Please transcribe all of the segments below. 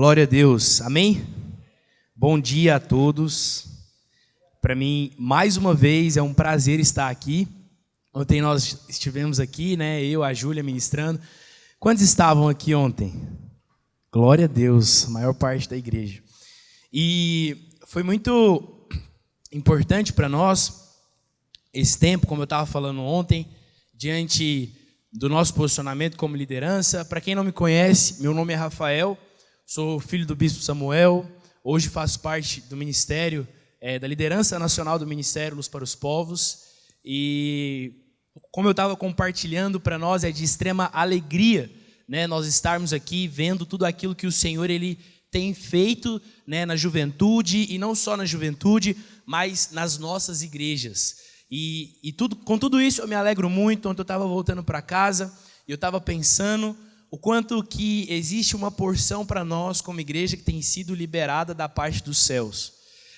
Glória a Deus, amém? Bom dia a todos. Para mim, mais uma vez, é um prazer estar aqui. Ontem nós estivemos aqui, né? Eu, a Júlia ministrando. Quantos estavam aqui ontem? Glória a Deus, a maior parte da igreja. E foi muito importante para nós esse tempo, como eu estava falando ontem, diante do nosso posicionamento como liderança. Para quem não me conhece, meu nome é Rafael, sou filho do Bispo Samuel, hoje faço parte do ministério, da liderança nacional do Ministério Luz para os Povos, e como eu estava compartilhando, para nós é de extrema alegria, né, nós estarmos aqui vendo tudo aquilo que o Senhor ele tem feito, né, na juventude, e não só na juventude, mas nas nossas igrejas. E com tudo isso eu me alegro muito. Ontem eu estava voltando para casa e eu estava pensando o quanto que existe uma porção para nós como igreja que tem sido liberada da parte dos céus.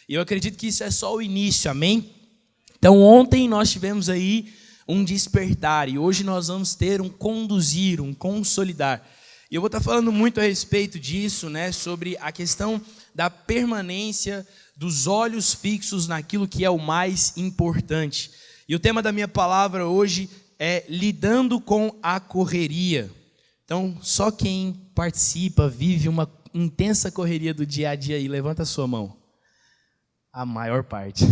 E eu acredito que isso é só o início, amém? Então ontem nós tivemos aí um despertar e hoje nós vamos ter um conduzir, um consolidar. E eu vou estar falando muito a respeito disso, né, sobre a questão da permanência dos olhos fixos naquilo que é o mais importante. E o tema da minha palavra hoje é lidando com a correria. Então, só quem participa, vive uma intensa correria do dia a dia aí, levanta a sua mão. A maior parte.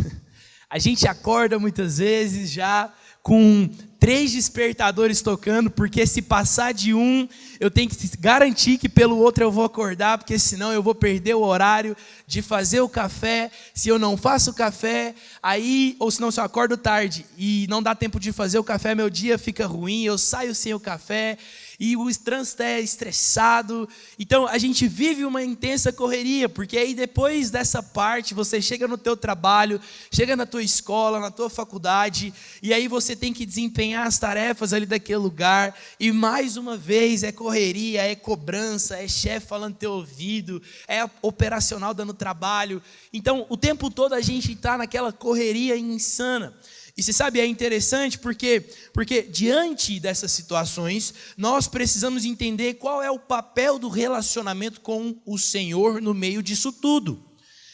A gente acorda muitas vezes já com 3 despertadores tocando, porque se passar de um, eu tenho que garantir que pelo outro eu vou acordar, porque senão eu vou perder o horário de fazer o café. Se eu não faço o café, aí, ou senão se eu acordo tarde e não dá tempo de fazer o café, meu dia fica ruim, eu saio sem o café, e o trânsito é estressado. Então a gente vive uma intensa correria, porque aí depois dessa parte você chega no teu trabalho, chega na tua escola, na tua faculdade, e aí você tem que desempenhar as tarefas ali daquele lugar, e mais uma vez é correria, é cobrança, é chefe falando no teu ouvido, é operacional dando trabalho. Então o tempo todo a gente está naquela correria insana. E você sabe, é interessante porque diante dessas situações, nós precisamos entender qual é o papel do relacionamento com o Senhor no meio disso tudo.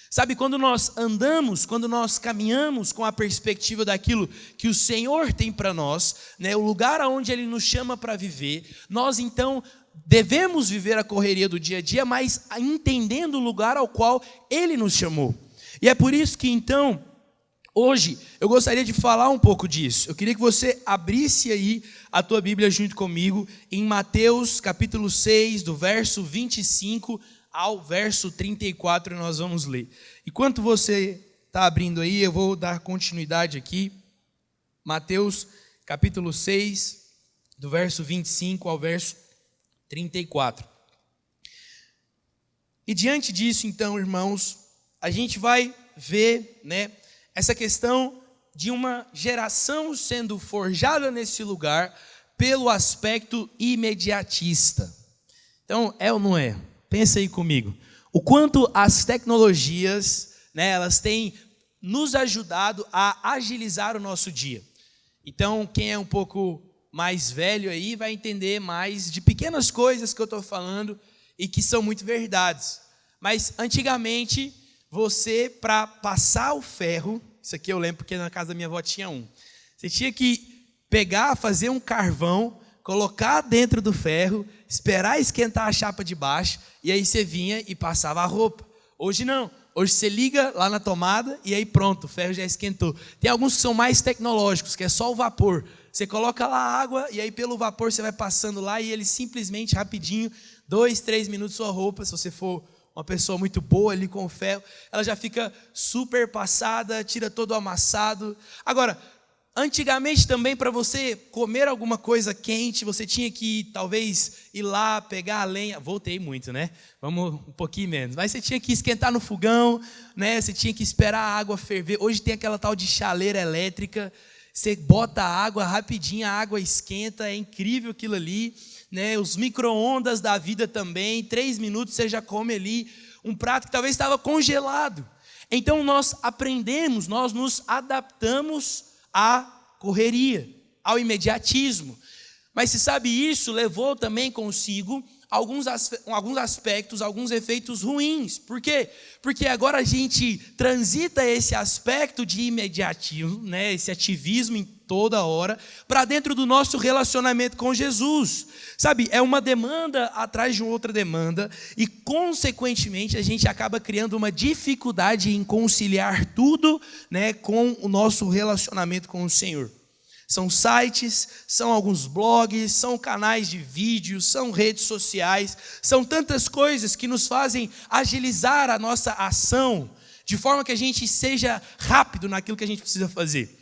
Sabe, quando nós andamos, quando nós caminhamos com a perspectiva daquilo que o Senhor tem para nós, né, o lugar aonde Ele nos chama para viver, nós então devemos viver a correria do dia a dia, mas entendendo o lugar ao qual Ele nos chamou. E é por isso que então, hoje, eu gostaria de falar um pouco disso. Eu queria que você abrisse aí a tua Bíblia junto comigo em Mateus capítulo 6, do verso 25 ao verso 34, nós vamos ler. Enquanto você está abrindo aí, eu vou dar continuidade aqui. Mateus capítulo 6, do verso 25 ao verso 34. E diante disso, então, irmãos, a gente vai ver, né, essa questão de uma geração sendo forjada nesse lugar pelo aspecto imediatista. Então, é ou não é? Pensa aí comigo. O quanto as tecnologias, né, elas têm nos ajudado a agilizar o nosso dia. Então, quem é um pouco mais velho aí vai entender mais de pequenas coisas que eu estou falando e que são muito verdades. Mas, antigamente, você, para passar o ferro, isso aqui eu lembro porque na casa da minha avó tinha um. Você tinha que pegar, fazer um carvão, colocar dentro do ferro, esperar esquentar a chapa de baixo, e aí você vinha e passava a roupa. Hoje não. Hoje você liga lá na tomada e aí pronto, o ferro já esquentou. Tem alguns que são mais tecnológicos, que é só o vapor. Você coloca lá a água e aí pelo vapor você vai passando lá e ele simplesmente, rapidinho, 2, 3 minutos sua roupa, se você for uma pessoa muito boa ali com o ferro, ela já fica super passada, tira todo o amassado. Agora, antigamente também para você comer alguma coisa quente, você tinha que talvez ir lá, pegar a lenha. Voltei muito, né? Vamos um pouquinho menos. Mas você tinha que esquentar no fogão, né? Você tinha que esperar a água ferver. Hoje tem aquela tal de chaleira elétrica. Você bota a água rapidinho, a água esquenta. É incrível aquilo ali, né? Os micro-ondas da vida também. 3 minutos você já come ali um prato que talvez estava congelado. Então nós aprendemos, nós nos adaptamos à correria, ao imediatismo. Mas se sabe, isso levou também consigo alguns aspectos, alguns efeitos ruins. Por quê? Porque agora a gente transita esse aspecto de imediatismo, né, esse ativismo em toda hora, para dentro do nosso relacionamento com Jesus. Sabe, é uma demanda atrás de outra demanda e, consequentemente, a gente acaba criando uma dificuldade em conciliar tudo, né, com o nosso relacionamento com o Senhor. São sites, são alguns blogs, são canais de vídeo, são redes sociais, são tantas coisas que nos fazem agilizar a nossa ação, de forma que a gente seja rápido naquilo que a gente precisa fazer.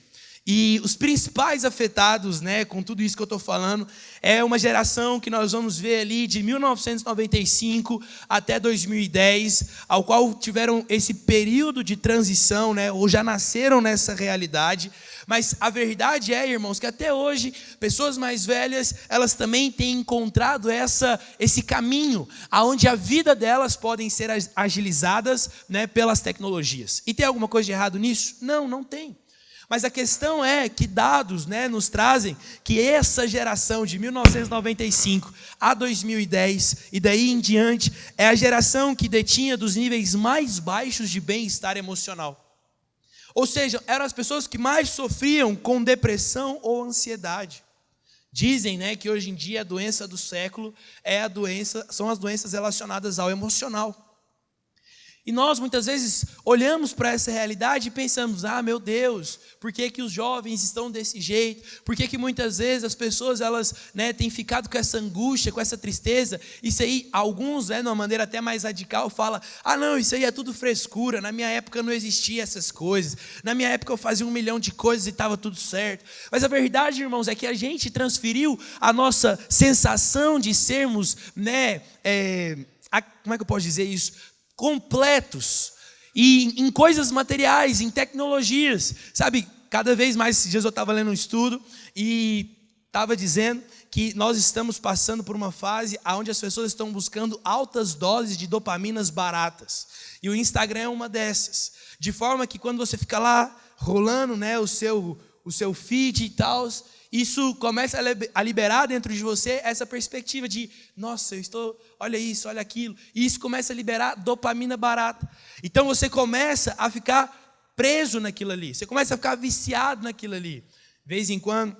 E os principais afetados, né, com tudo isso que eu estou falando, é uma geração que nós vamos ver ali de 1995 até 2010, ao qual tiveram esse período de transição, né, ou já nasceram nessa realidade. Mas a verdade é, irmãos, que até hoje, pessoas mais velhas, elas também têm encontrado esse caminho, onde a vida delas podem ser agilizadas, né, pelas tecnologias. E tem alguma coisa de errado nisso? Não, não tem. Mas a questão é que dados, né, nos trazem que essa geração de 1995 a 2010 e daí em diante é a geração que detinha dos níveis mais baixos de bem-estar emocional. Ou seja, eram as pessoas que mais sofriam com depressão ou ansiedade. Dizem, né, que hoje em dia a doença do século são as doenças relacionadas ao emocional. E nós muitas vezes olhamos para essa realidade e pensamos, meu Deus, por que os jovens estão desse jeito? Por que muitas vezes as pessoas elas, né, têm ficado com essa angústia, com essa tristeza? Isso aí, alguns, né, de uma maneira até mais radical, falam, não, isso aí é tudo frescura, na minha época não existia essas coisas, na minha época eu fazia 1 milhão de coisas e estava tudo certo. Mas a verdade, irmãos, é que a gente transferiu a nossa sensação de sermos, né, como é que eu posso dizer isso? Completos, e em coisas materiais, em tecnologias, sabe, cada vez mais. Esses dias eu estava lendo um estudo e estava dizendo que nós estamos passando por uma fase onde as pessoas estão buscando altas doses de dopaminas baratas, e o Instagram é uma dessas, de forma que quando você fica lá rolando, né, o seu feed e tal, isso começa a liberar dentro de você essa perspectiva de, nossa, olha isso, olha aquilo. E isso começa a liberar dopamina barata. Então você começa a ficar preso naquilo ali. Você começa a ficar viciado naquilo ali. De vez em quando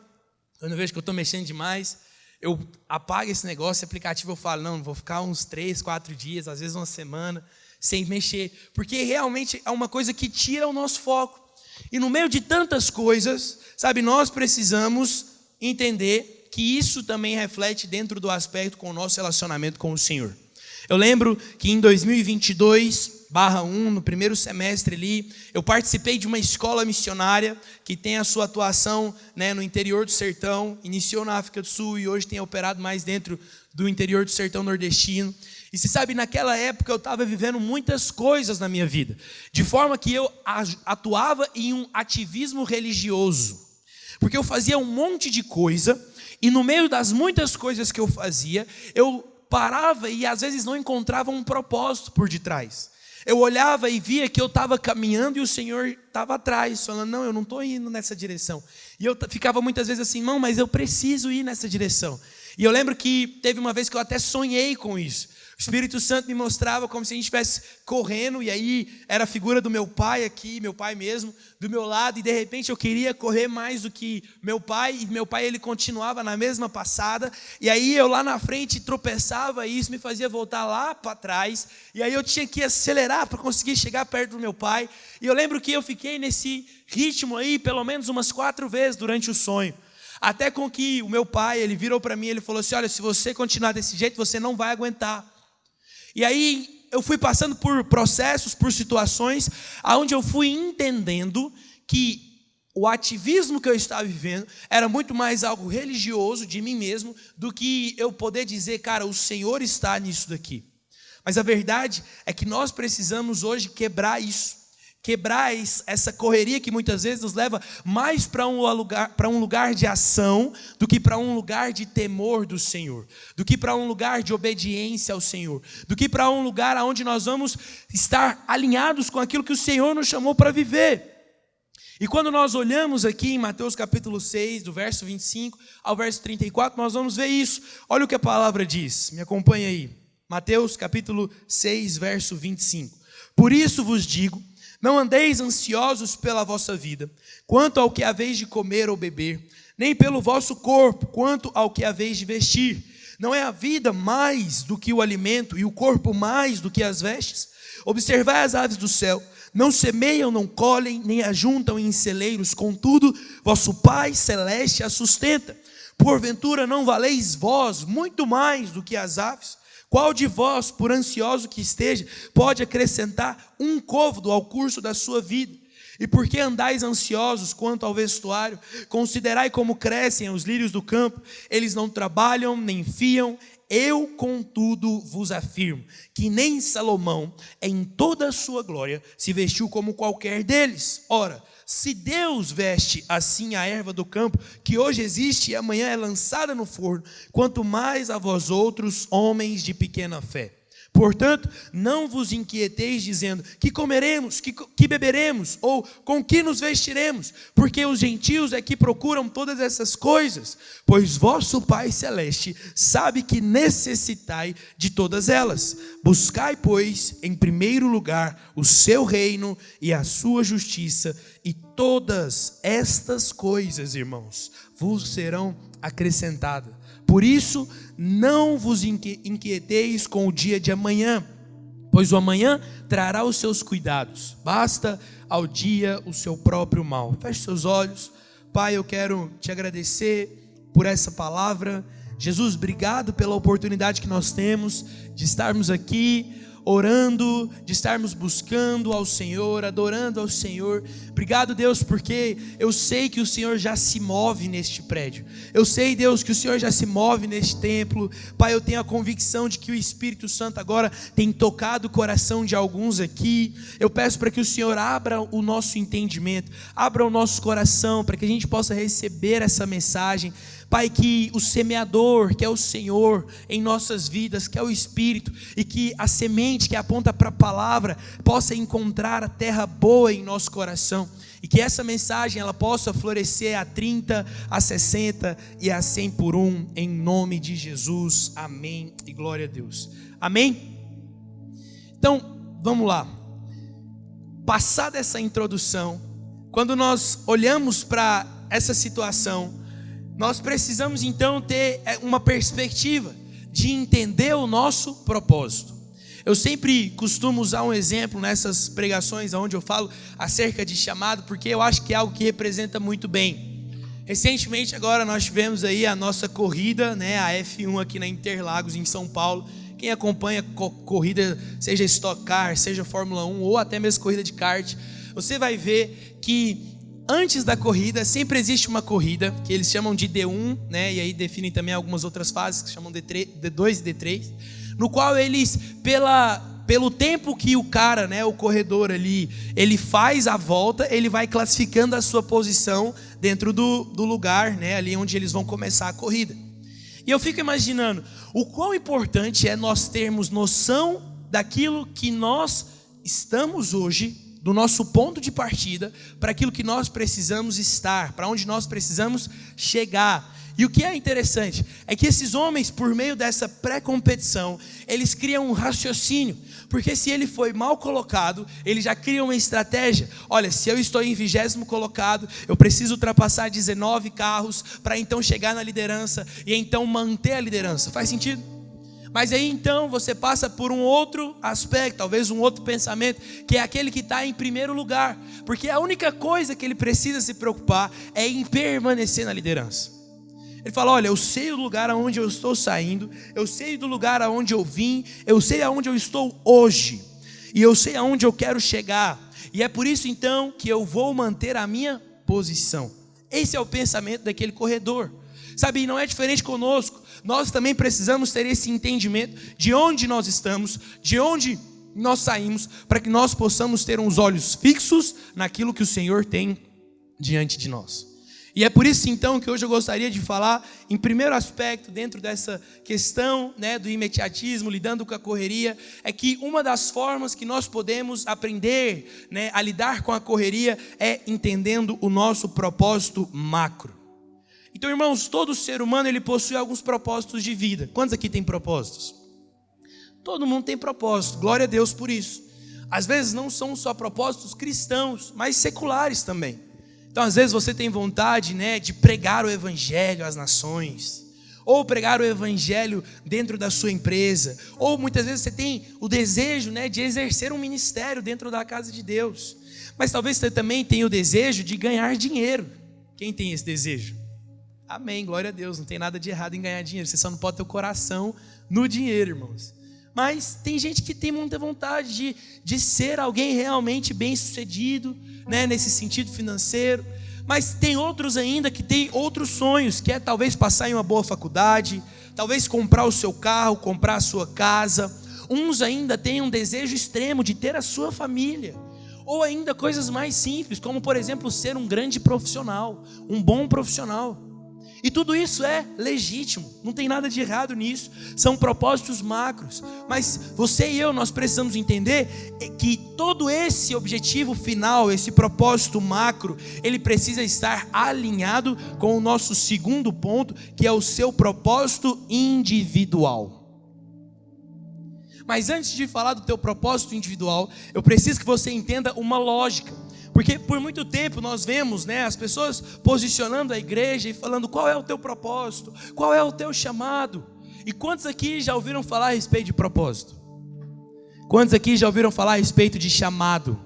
eu vejo que eu estou mexendo demais, eu apago esse negócio, esse aplicativo, eu falo, não, vou ficar uns 3, 4 dias, às vezes uma semana, sem mexer. Porque realmente é uma coisa que tira o nosso foco. E no meio de tantas coisas, sabe, nós precisamos entender que isso também reflete dentro do aspecto com o nosso relacionamento com o Senhor. Eu lembro que em 2022/1, no primeiro semestre ali, eu participei de uma escola missionária que tem a sua atuação, né, no interior do sertão, iniciou na África do Sul e hoje tem operado mais dentro do interior do sertão nordestino. E você sabe, naquela época eu estava vivendo muitas coisas na minha vida, de forma que eu atuava em um ativismo religioso, porque eu fazia um monte de coisa, e no meio das muitas coisas que eu fazia, eu parava e às vezes não encontrava um propósito por detrás. Eu olhava e via que eu estava caminhando e o Senhor estava atrás, falando, não, eu não estou indo nessa direção. E eu ficava muitas vezes assim, não, mas eu preciso ir nessa direção. E eu lembro que teve uma vez que eu até sonhei com isso. O Espírito Santo me mostrava como se a gente estivesse correndo, e aí era a figura do meu pai aqui, meu pai mesmo, do meu lado, e de repente eu queria correr mais do que meu pai, e meu pai ele continuava na mesma passada, e aí eu lá na frente tropeçava, e isso me fazia voltar lá para trás, e aí eu tinha que acelerar para conseguir chegar perto do meu pai, e eu lembro que eu fiquei nesse ritmo aí pelo menos umas 4 vezes durante o sonho. Até com que o meu pai, ele virou para mim, ele falou assim, olha, se você continuar desse jeito, você não vai aguentar. E aí eu fui passando por processos, por situações, onde eu fui entendendo que o ativismo que eu estava vivendo era muito mais algo religioso de mim mesmo, do que eu poder dizer, cara, o Senhor está nisso daqui. Mas a verdade é que nós precisamos hoje quebrar isso. Quebrar essa correria que muitas vezes nos leva mais para um lugar de ação do que para um lugar de temor do Senhor, do que para um lugar de obediência ao Senhor, do que para um lugar onde nós vamos estar alinhados com aquilo que o Senhor nos chamou para viver. E quando nós olhamos aqui em Mateus capítulo 6, do verso 25 ao verso 34, nós vamos ver isso. Olha o que a palavra diz, me acompanha aí. Mateus capítulo 6, verso 25. Por isso vos digo, não andeis ansiosos pela vossa vida, quanto ao que haveis de comer ou beber, nem pelo vosso corpo, quanto ao que haveis de vestir. Não é a vida mais do que o alimento, e o corpo mais do que as vestes? Observai as aves do céu, não semeiam, não colhem, nem ajuntam em celeiros, contudo, vosso Pai Celeste as sustenta. Porventura não valeis vós muito mais do que as aves? Qual de vós, por ansioso que esteja, pode acrescentar um côvado ao curso da sua vida? E por que andais ansiosos quanto ao vestuário? Considerai como crescem os lírios do campo, eles não trabalham, nem fiam. Eu, contudo, vos afirmo que nem Salomão, em toda a sua glória, se vestiu como qualquer deles. Ora, se Deus veste assim a erva do campo, que hoje existe e amanhã é lançada no forno, quanto mais a vós outros, homens de pequena fé. Portanto, não vos inquieteis dizendo, que comeremos, que beberemos, ou com que nos vestiremos, porque os gentios é que procuram todas essas coisas, pois vosso Pai Celeste sabe que necessitai de todas elas. Buscai, pois, em primeiro lugar o seu reino e a sua justiça, e todas estas coisas, irmãos, vos serão acrescentadas. Por isso, não vos inquieteis com o dia de amanhã, pois o amanhã trará os seus cuidados. Basta ao dia o seu próprio mal. Feche seus olhos. Pai, eu quero te agradecer por essa palavra. Jesus, obrigado pela oportunidade que nós temos de estarmos aqui orando, de estarmos buscando ao Senhor, adorando ao Senhor. Obrigado, Deus, porque eu sei que o Senhor já se move neste prédio. Eu sei, Deus, que o Senhor já se move neste templo. Pai, eu tenho a convicção de que o Espírito Santo agora tem tocado o coração de alguns aqui. Eu peço para que o Senhor abra o nosso entendimento, abra o nosso coração, para que a gente possa receber essa mensagem. Pai, que o semeador, que é o Senhor em nossas vidas, que é o Espírito, e que a semente que aponta para a palavra possa encontrar a terra boa em nosso coração, e que essa mensagem ela possa florescer a 30, a 60 e a 100 por um, em nome de Jesus, amém e glória a Deus, amém? Então, vamos lá, passada essa introdução, quando nós olhamos para essa situação, nós precisamos então ter uma perspectiva de entender o nosso propósito. Eu sempre costumo usar um exemplo nessas pregações onde eu falo acerca de chamado, porque eu acho que é algo que representa muito bem. Recentemente agora nós tivemos aí a nossa corrida, né, a F1 aqui na Interlagos, em São Paulo. Quem acompanha corrida, seja Stock Car, seja Fórmula 1 ou até mesmo corrida de kart, você vai ver que antes da corrida, sempre existe uma corrida, que eles chamam de D1, né? E aí definem também algumas outras fases, que chamam D2 e D3, no qual eles, pelo tempo que o cara, né, o corredor ali, ele faz a volta, ele vai classificando a sua posição dentro do lugar, né, ali onde eles vão começar a corrida. E eu fico imaginando o quão importante é nós termos noção daquilo que nós estamos hoje, do nosso ponto de partida, para aquilo que nós precisamos estar, para onde nós precisamos chegar. E o que é interessante é que esses homens, por meio dessa pré-competição, eles criam um raciocínio, porque se ele foi mal colocado, ele já cria uma estratégia. Olha, se eu estou em 20º colocado, eu preciso ultrapassar 19 carros para então chegar na liderança e então manter a liderança. Faz sentido? Mas aí então você passa por um outro aspecto, talvez um outro pensamento, que é aquele que está em primeiro lugar, porque a única coisa que ele precisa se preocupar é em permanecer na liderança. Ele fala, olha, eu sei o lugar aonde eu estou saindo, eu sei do lugar aonde eu vim, eu sei aonde eu estou hoje, e eu sei aonde eu quero chegar, e é por isso então que eu vou manter a minha posição. Esse é o pensamento daquele corredor. Sabe, não é diferente conosco. Nós também precisamos ter esse entendimento de onde nós estamos, de onde nós saímos, para que nós possamos ter uns olhos fixos naquilo que o Senhor tem diante de nós. E é por isso então que hoje eu gostaria de falar em primeiro aspecto dentro dessa questão, né, do imediatismo, lidando com a correria, é que uma das formas que nós podemos aprender, né, a lidar com a correria é entendendo o nosso propósito macro. Então, irmãos, todo ser humano ele possui alguns propósitos de vida. Quantos aqui têm propósitos? Todo mundo tem propósito, glória a Deus por isso. Às vezes não são só propósitos cristãos, mas seculares também. Então, às vezes você tem vontade, né, de pregar o evangelho às nações, ou pregar o evangelho dentro da sua empresa, ou muitas vezes você tem o desejo, né, de exercer um ministério dentro da casa de Deus. Mas talvez você também tenha o desejo de ganhar dinheiro. Quem tem esse desejo? Amém, glória a Deus, não tem nada de errado em ganhar dinheiro, você só não pode ter o coração no dinheiro, irmãos. Mas tem gente que tem muita vontade de ser alguém realmente bem sucedido, né, nesse sentido financeiro. Mas tem outros ainda que têm outros sonhos, que é talvez passar em uma boa faculdade, talvez comprar o seu carro, comprar a sua casa. Uns ainda têm um desejo extremo de ter a sua família. Ou ainda coisas mais simples, como por exemplo ser um grande profissional, um bom profissional. E tudo isso é legítimo, não tem nada de errado nisso, são propósitos macros. Mas você e eu, nós precisamos entender que todo esse objetivo final, esse propósito macro, ele precisa estar alinhado com o nosso segundo ponto, que é o seu propósito individual. Mas antes de falar do teu propósito individual, eu preciso que você entenda uma lógica. Porque por muito tempo nós vemos, né, as pessoas posicionando a igreja e falando qual é o teu propósito, qual é o teu chamado. E quantos aqui já ouviram falar a respeito de propósito? Quantos aqui já ouviram falar a respeito de chamado?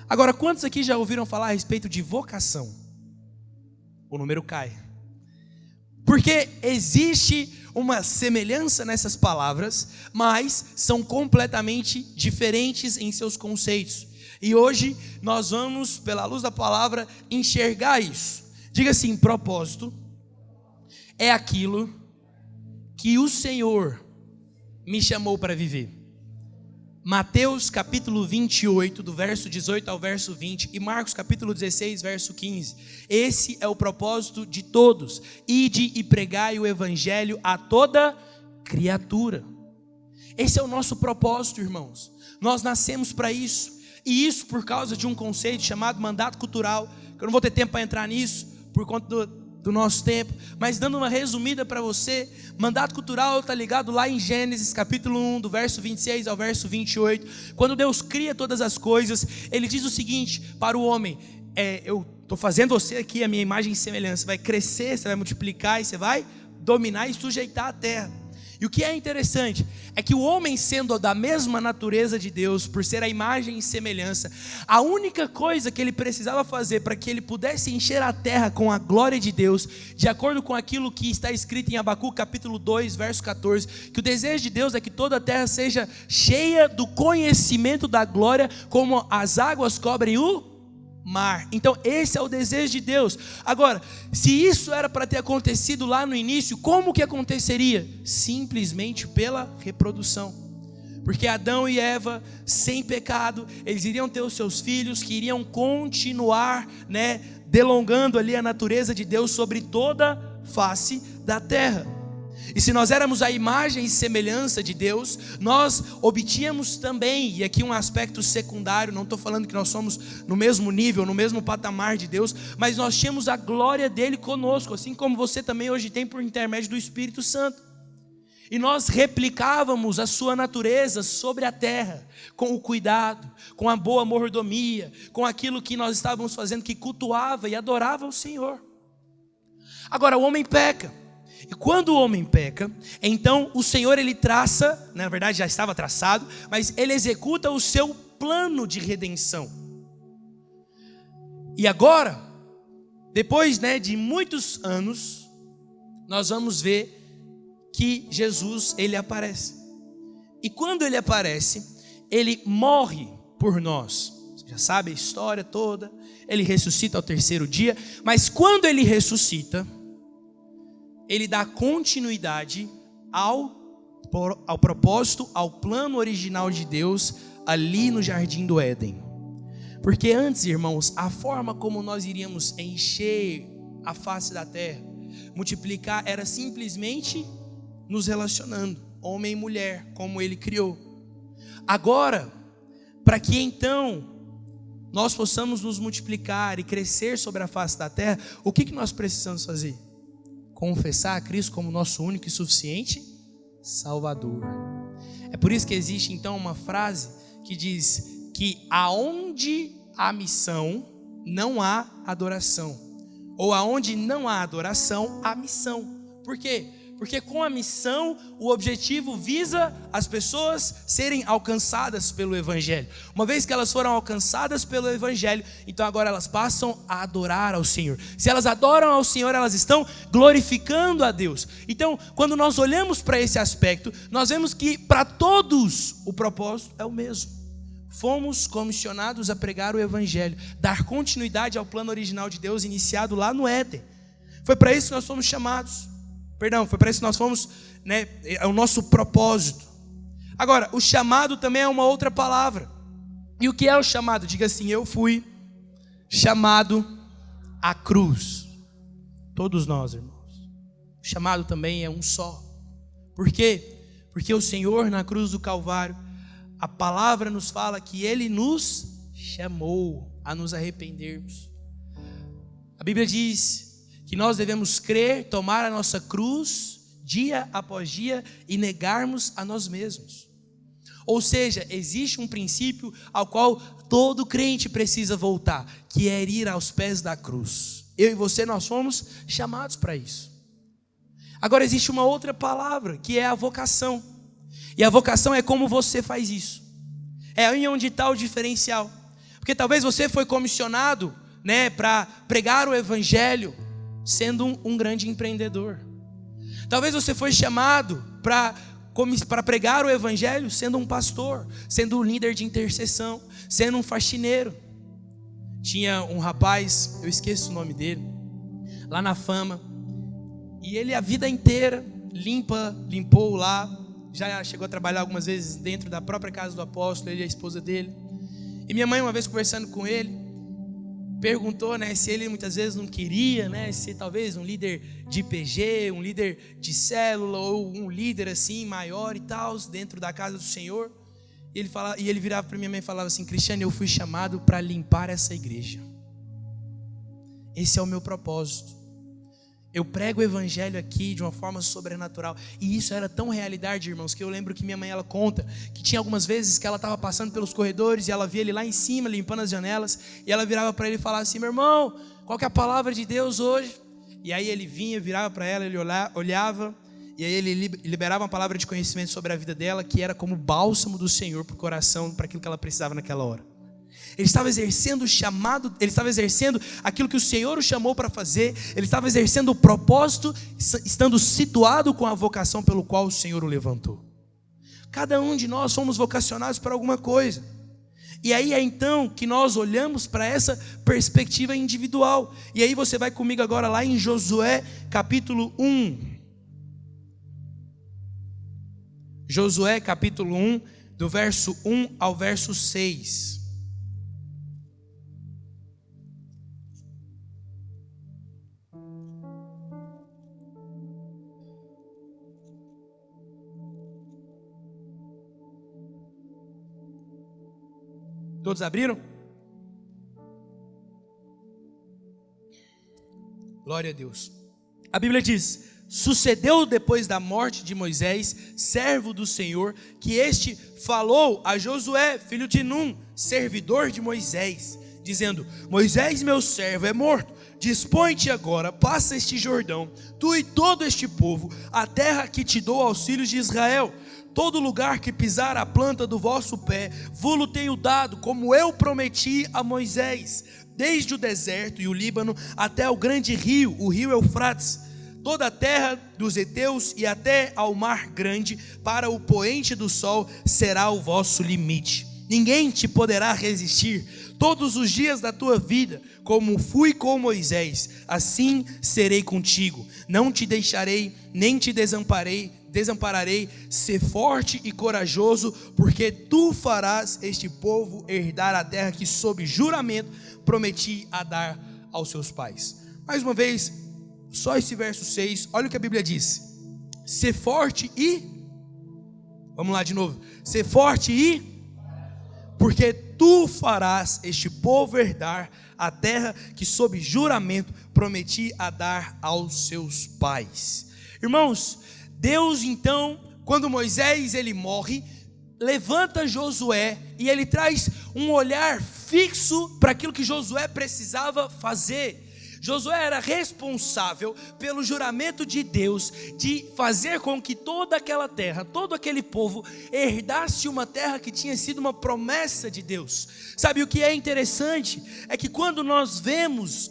Agora, quantos aqui já ouviram falar a respeito de vocação? O número cai. Porque existe uma semelhança nessas palavras, mas são completamente diferentes em seus conceitos. E hoje nós vamos, pela luz da palavra, enxergar isso. Diga assim: propósito é aquilo que o Senhor me chamou para viver. Mateus capítulo 28, do verso 18 ao verso 20, e Marcos capítulo 16, verso 15. Esse é o propósito de todos: ide e pregai o evangelho a toda criatura. Esse é o nosso propósito, irmãos. Nós nascemos para isso. E isso por causa de um conceito chamado mandato cultural, que eu não vou ter tempo para entrar nisso, por conta do nosso tempo, mas dando uma resumida para você, mandato cultural está ligado lá em Gênesis capítulo 1, do verso 26 ao verso 28, quando Deus cria todas as coisas, Ele diz o seguinte para o homem: eu estou fazendo você aqui a minha imagem e semelhança, você vai crescer, você vai multiplicar e você vai dominar e sujeitar a terra. E o que é interessante é que o homem, sendo da mesma natureza de Deus, por ser a imagem e semelhança, a única coisa que ele precisava fazer para que ele pudesse encher a terra com a glória de Deus, de acordo com aquilo que está escrito em Abacuque capítulo 2, verso 14, que o desejo de Deus é que toda a terra seja cheia do conhecimento da glória, como as águas cobrem o mar. Então esse é o desejo de Deus. Agora, se isso era para ter acontecido lá no início, como que aconteceria? Simplesmente pela reprodução. Porque Adão e Eva, sem pecado, eles iriam ter os seus filhos, que iriam continuar, né, delongando ali a natureza de Deus sobre toda a face da terra. E se nós éramos a imagem e semelhança de Deus, nós obtínhamos também, e aqui um aspecto secundário, não estou falando que nós somos no mesmo nível, no mesmo patamar de Deus, mas nós tínhamos a glória dele conosco, assim como você também hoje tem por intermédio do Espírito Santo. E nós replicávamos a sua natureza sobre a terra, com o cuidado, com a boa mordomia, com aquilo que nós estávamos fazendo, que cultuava e adorava o Senhor. Agora o homem peca. E quando o homem peca, então o Senhor ele traça, na verdade já estava traçado, mas ele executa o seu plano de redenção. E agora, depois, né, de muitos anos, nós vamos ver que Jesus ele aparece. E quando ele aparece, ele morre por nós. Você já sabe a história toda. Ele ressuscita ao terceiro dia, mas quando ele ressuscita, ele dá continuidade ao propósito, ao plano original de Deus ali no jardim do Éden. Porque antes, irmãos, a forma como nós iríamos encher a face da terra. Multiplicar era simplesmente nos relacionando, homem e mulher, como ele criou. Agora, para que então nós possamos nos multiplicar e crescer sobre a face da terra, o que nós precisamos fazer? Confessar a Cristo como nosso único e suficiente Salvador. É por isso que existe então uma frase que diz que aonde há missão, não há adoração. Ou aonde não há adoração, há missão. Por quê? Porque com a missão, o objetivo visa as pessoas serem alcançadas pelo Evangelho. Uma vez que elas foram alcançadas pelo Evangelho, então agora elas passam a adorar ao Senhor. Se elas adoram ao Senhor, elas estão glorificando a Deus. Então, quando nós olhamos para esse aspecto, nós vemos que para todos o propósito é o mesmo. Fomos comissionados a pregar o Evangelho, dar continuidade ao plano original de Deus iniciado lá no Éden. Foi para isso que nós fomos chamados. Foi para isso que nós fomos, é o nosso propósito. Agora, o chamado também é uma outra palavra. E o que é o chamado? Diga assim: eu fui chamado à cruz. Todos nós, irmãos. O chamado também é um só. Por quê? Porque o Senhor na cruz do Calvário, a palavra nos fala que Ele nos chamou a nos arrependermos. A Bíblia diz que nós devemos crer, tomar a nossa cruz dia após dia e negarmos a nós mesmos. Ou seja, existe um princípio ao qual todo crente precisa voltar, que é ir aos pés da cruz. Eu e você, nós fomos chamados para isso. Agora existe uma outra palavra, que é a vocação. E a vocação é como você faz isso. É aí onde está o diferencial. Porque talvez você foi comissionado, para pregar o Evangelho, sendo um grande empreendedor. Talvez você foi chamado para pregar o Evangelho sendo um pastor, sendo um líder de intercessão, sendo um faxineiro. Tinha um rapaz, eu esqueço o nome dele, lá na Fama, e ele a vida inteira limpou lá, já chegou a trabalhar algumas vezes dentro da própria casa do apóstolo, ele e a esposa dele. E minha mãe, uma vez conversando com ele, perguntou, se ele muitas vezes não queria, ser talvez um líder de IPG, um líder de célula, ou um líder assim maior e tal, dentro da casa do Senhor. E ele virava para minha mãe e falava assim: Cristiane, eu fui chamado para limpar essa igreja. Esse é o meu propósito. Eu prego o Evangelho aqui de uma forma sobrenatural. E isso era tão realidade, irmãos, que eu lembro que minha mãe, ela conta que tinha algumas vezes que ela estava passando pelos corredores e ela via ele lá em cima, limpando as janelas, e ela virava para ele e falava assim: meu irmão, qual que é a palavra de Deus hoje? E aí ele vinha, virava para ela, ele olhava, e aí ele liberava uma palavra de conhecimento sobre a vida dela, que era como bálsamo do Senhor para o coração, para aquilo que ela precisava naquela hora. Ele estava exercendo o chamado, ele estava exercendo aquilo que o Senhor o chamou para fazer, ele estava exercendo o propósito, estando situado com a vocação pelo qual o Senhor o levantou. Cada um de nós somos vocacionados para alguma coisa. E aí é então que nós olhamos para essa perspectiva individual. E aí você vai comigo agora lá em Josué capítulo 1. Josué capítulo 1, do verso 1 ao verso 6. Todos abriram? Glória a Deus. A Bíblia diz: sucedeu depois da morte de Moisés, servo do Senhor, que este falou a Josué, filho de Num, servidor de Moisés, dizendo: Moisés, meu servo, é morto. Dispõe-te agora, passa este Jordão, tu e todo este povo, a terra que te dou aos filhos de Israel. Todo lugar que pisar a planta do vosso pé, vos-lo tenho dado, como eu prometi a Moisés, desde o deserto e o Líbano até o grande rio, o rio Eufrates, toda a terra dos heteus e até ao mar grande, para o poente do sol será o vosso limite. Ninguém te poderá resistir todos os dias da tua vida, como fui com Moisés, assim serei contigo. Não te deixarei, nem te desampararei, ser forte e corajoso, porque tu farás este povo herdar a terra que sob juramento prometi a dar aos seus pais. Mais uma vez, só esse verso 6, olha o que a Bíblia diz. Ser forte vamos lá de novo. Ser forte porque tu farás este povo herdar a terra que sob juramento prometi a dar aos seus pais. Irmãos, Deus então, quando Moisés ele morre, levanta Josué e ele traz um olhar fixo para aquilo que Josué precisava fazer. Josué era responsável pelo juramento de Deus de fazer com que toda aquela terra, todo aquele povo herdasse uma terra que tinha sido uma promessa de Deus. Sabe o que é interessante? É que quando nós vemos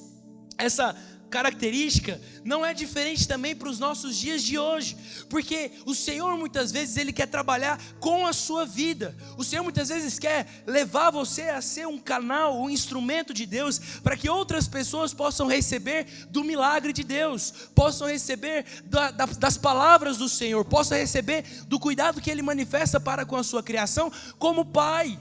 essa característica, não é diferente também para os nossos dias de hoje, porque o Senhor muitas vezes Ele quer trabalhar com a sua vida. O Senhor muitas vezes quer levar você a ser um canal, um instrumento de Deus, para que outras pessoas possam receber do milagre de Deus, possam receber das palavras do Senhor, possam receber do cuidado que Ele manifesta para com a sua criação como Pai.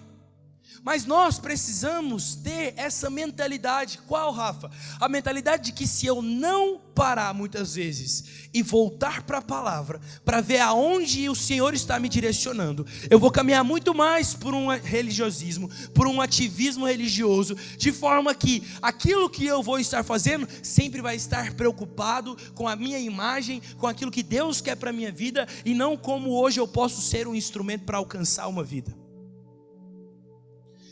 Mas nós precisamos ter essa mentalidade. Qual, Rafa? A mentalidade de que se eu não parar muitas vezes e voltar para a palavra, para ver aonde o Senhor está me direcionando, eu vou caminhar muito mais por um religiosismo, por um ativismo religioso, de forma que aquilo que eu vou estar fazendo sempre vai estar preocupado com a minha imagem, com aquilo que Deus quer para a minha vida, e não como hoje eu posso ser um instrumento para alcançar uma vida.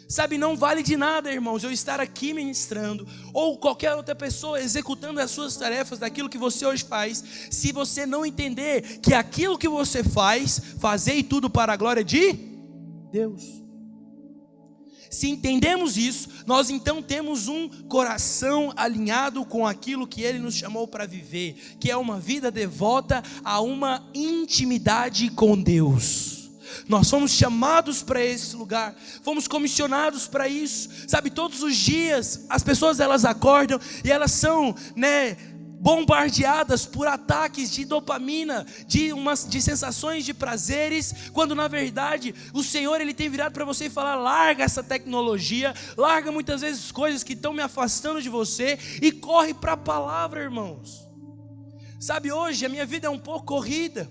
Sabe, não vale de nada, irmãos, eu estar aqui ministrando, ou qualquer outra pessoa executando as suas tarefas daquilo que você hoje faz, se você não entender que aquilo que você faz, fazei tudo para a glória de Deus. Se entendemos isso, nós então temos um coração alinhado com aquilo que Ele nos chamou para viver, que é uma vida devota a uma intimidade com Deus. Nós fomos chamados para esse lugar, fomos comissionados para isso. Sabe, todos os dias as pessoas elas acordam e elas são, bombardeadas por ataques de dopamina, de sensações de prazeres, quando na verdade o Senhor Ele tem virado para você e falar: larga essa tecnologia, larga muitas vezes coisas que estão me afastando de você e corre para a palavra, irmãos. Sabe, hoje a minha vida é um pouco corrida.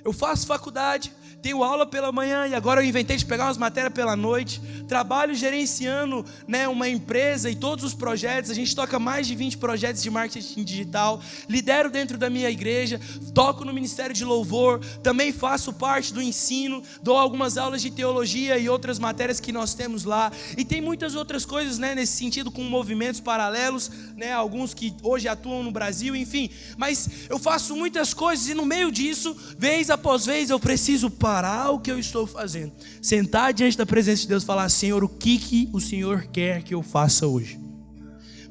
Eu faço faculdade, tenho aula pela manhã e agora eu inventei de pegar umas matérias pela noite. Trabalho gerenciando, uma empresa e todos os projetos. A gente toca mais de 20 projetos de marketing digital. Lidero dentro da minha igreja, toco no ministério de louvor. Também faço parte do ensino, dou algumas aulas de teologia e outras matérias que nós temos lá. E tem muitas outras coisas, nesse sentido, com movimentos paralelos, alguns que hoje atuam no Brasil, enfim. Mas eu faço muitas coisas e no meio disso, vez após vez, eu preciso parar o que eu estou fazendo, sentar diante da presença de Deus e falar: Senhor, o que o Senhor quer que eu faça hoje?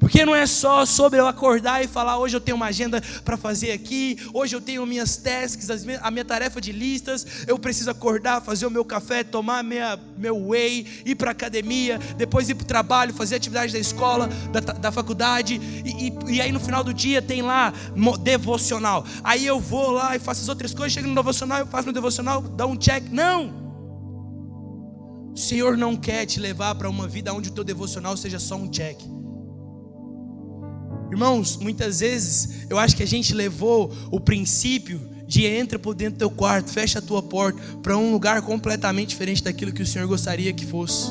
Porque não é só sobre eu acordar e falar: hoje eu tenho uma agenda para fazer aqui, hoje eu tenho minhas tasks, a minha tarefa de listas, eu preciso acordar, fazer o meu café, tomar meu whey, ir para a academia, depois ir para o trabalho, fazer atividade da escola, da faculdade, e aí no final do dia tem lá devocional. Aí eu vou lá e faço as outras coisas, chego no devocional, eu faço no devocional, dá um check. Não! O Senhor não quer te levar para uma vida onde o teu devocional seja só um check. Irmãos, muitas vezes eu acho que a gente levou o princípio de entra por dentro do teu quarto, fecha a tua porta, para um lugar completamente diferente daquilo que o Senhor gostaria que fosse.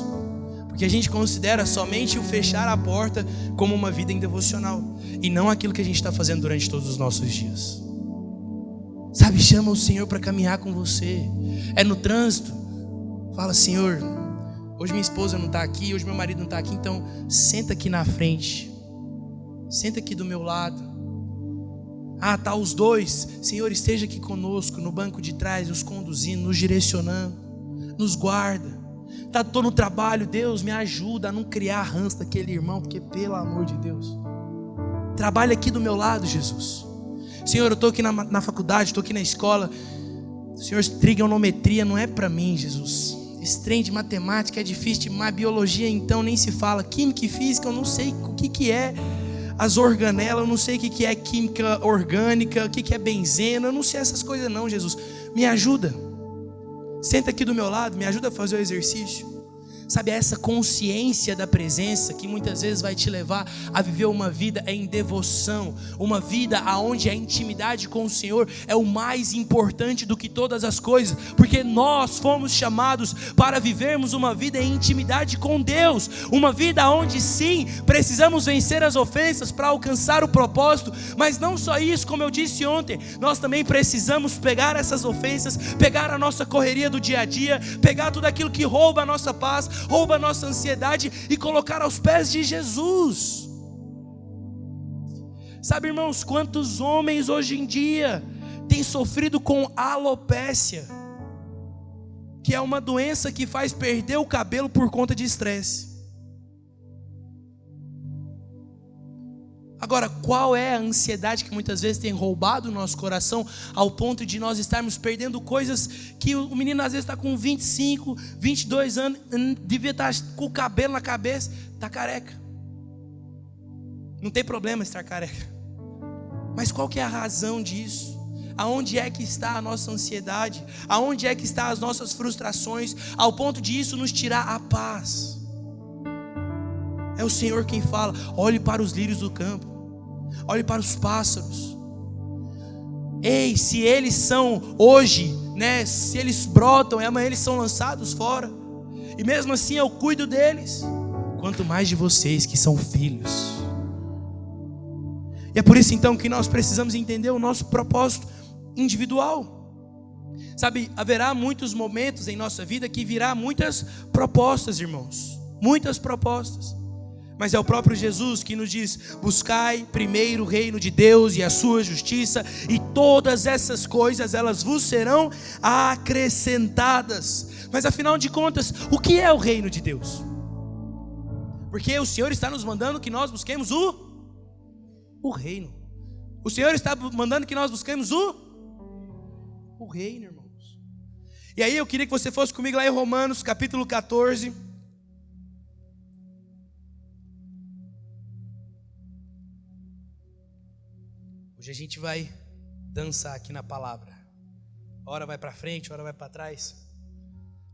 Porque a gente considera somente o fechar a porta como uma vida em devocional, e não aquilo que a gente está fazendo durante todos os nossos dias. Sabe, chama o Senhor para caminhar com você. É no trânsito, fala: Senhor, hoje minha esposa não está aqui, hoje meu marido não está aqui, então senta aqui na frente. Senta aqui do meu lado. Tá os dois. Senhor, esteja aqui conosco no banco de trás, nos conduzindo, nos direcionando, nos guarda. Tô no trabalho, Deus me ajuda a não criar ranço daquele irmão, porque pelo amor de Deus, trabalha aqui do meu lado, Jesus. Senhor, eu estou aqui na faculdade, estou aqui na escola. Senhor, trigonometria não é para mim, Jesus. Esse trem de matemática é difícil, mas biologia então nem se fala. Química e física eu não sei o que é. As organelas, eu não sei o que é química orgânica, o que é benzeno, eu não sei essas coisas não, Jesus. Me ajuda. Senta aqui do meu lado, me ajuda a fazer o exercício. Sabe, essa consciência da presença que muitas vezes vai te levar a viver uma vida em devoção, uma vida onde a intimidade com o Senhor é o mais importante do que todas as coisas, porque nós fomos chamados para vivermos uma vida em intimidade com Deus, uma vida onde sim, precisamos vencer as ofensas para alcançar o propósito, mas não só isso, como eu disse ontem, nós também precisamos pegar essas ofensas, pegar a nossa correria do dia a dia, pegar tudo aquilo que rouba a nossa paz, rouba a nossa ansiedade e colocar aos pés de Jesus. Sabe, irmãos, quantos homens hoje em dia têm sofrido com alopécia, que é uma doença que faz perder o cabelo por conta de estresse. Agora, qual é a ansiedade que muitas vezes tem roubado o nosso coração ao ponto de nós estarmos perdendo coisas que o menino às vezes está com 25, 22 anos, devia estar com o cabelo na cabeça, está careca. Não tem problema estar careca. Mas qual que é a razão disso? Aonde é que está a nossa ansiedade? Aonde é que estão as nossas frustrações? Ao ponto de isso nos tirar a paz. É o Senhor quem fala: olhe para os lírios do campo, olhe para os pássaros. Ei, se eles são hoje, se eles brotam e amanhã eles são lançados fora, e mesmo assim eu cuido deles, quanto mais de vocês que são filhos. E é por isso então que nós precisamos entender o nosso propósito individual. Sabe, haverá muitos momentos em nossa vida que virá muitas propostas, irmãos, muitas propostas. Mas é o próprio Jesus que nos diz: buscai primeiro o reino de Deus e a sua justiça, e todas essas coisas elas vos serão acrescentadas. Mas afinal de contas, o que é o reino de Deus? Porque o Senhor está nos mandando que nós busquemos o reino. O Senhor está mandando que nós busquemos o reino, irmãos. E aí eu queria que você fosse comigo lá em Romanos capítulo 14. Hoje a gente vai dançar aqui na palavra. Hora vai para frente, hora vai para trás.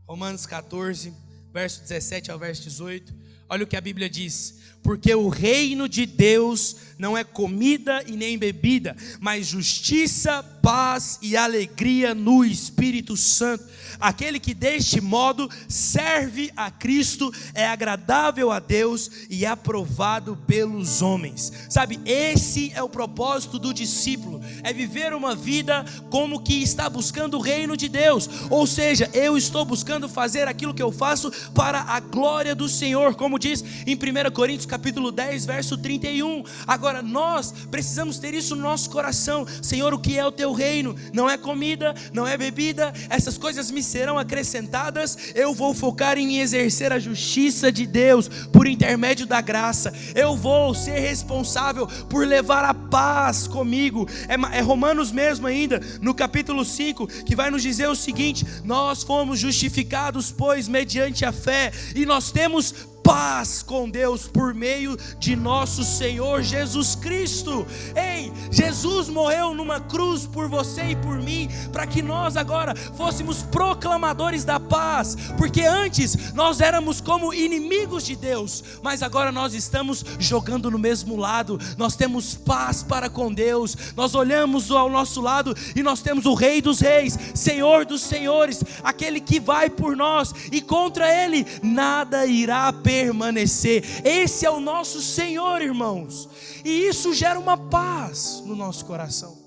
Romanos 14, verso 17 ao verso 18. Olha o que a Bíblia diz: porque o reino de Deus não é comida e nem bebida, mas justiça, paz e alegria no Espírito Santo. Aquele que deste modo serve a Cristo é agradável a Deus e aprovado pelos homens. Sabe, esse é o propósito do discípulo, é viver uma vida como que está buscando o reino de Deus. Ou seja, eu estou buscando fazer aquilo que eu faço para a glória do Senhor, como diz em 1 Coríntios capítulo 10, verso 31. Agora nós precisamos ter isso no nosso coração. Senhor, o que é o teu reino? Não é comida, não é bebida, essas coisas me serão acrescentadas. Eu vou focar em exercer a justiça de Deus por intermédio da graça. Eu vou ser responsável por levar a paz comigo. É Romanos mesmo ainda, no capítulo 5, que vai nos dizer o seguinte: nós fomos justificados, pois, mediante a fé, e nós temos paz com Deus por meio de nosso Senhor Jesus Cristo. Ei, Jesus morreu numa cruz por você e por mim, para que nós agora fôssemos proclamadores da paz, porque antes nós éramos como inimigos de Deus, mas agora nós estamos jogando no mesmo lado. Nós temos paz para com Deus. Nós olhamos ao nosso lado e nós temos o Rei dos Reis, Senhor dos Senhores, aquele que vai por nós, e contra ele nada irá permanecer. Esse é o nosso Senhor, irmãos, e isso gera uma paz no nosso coração.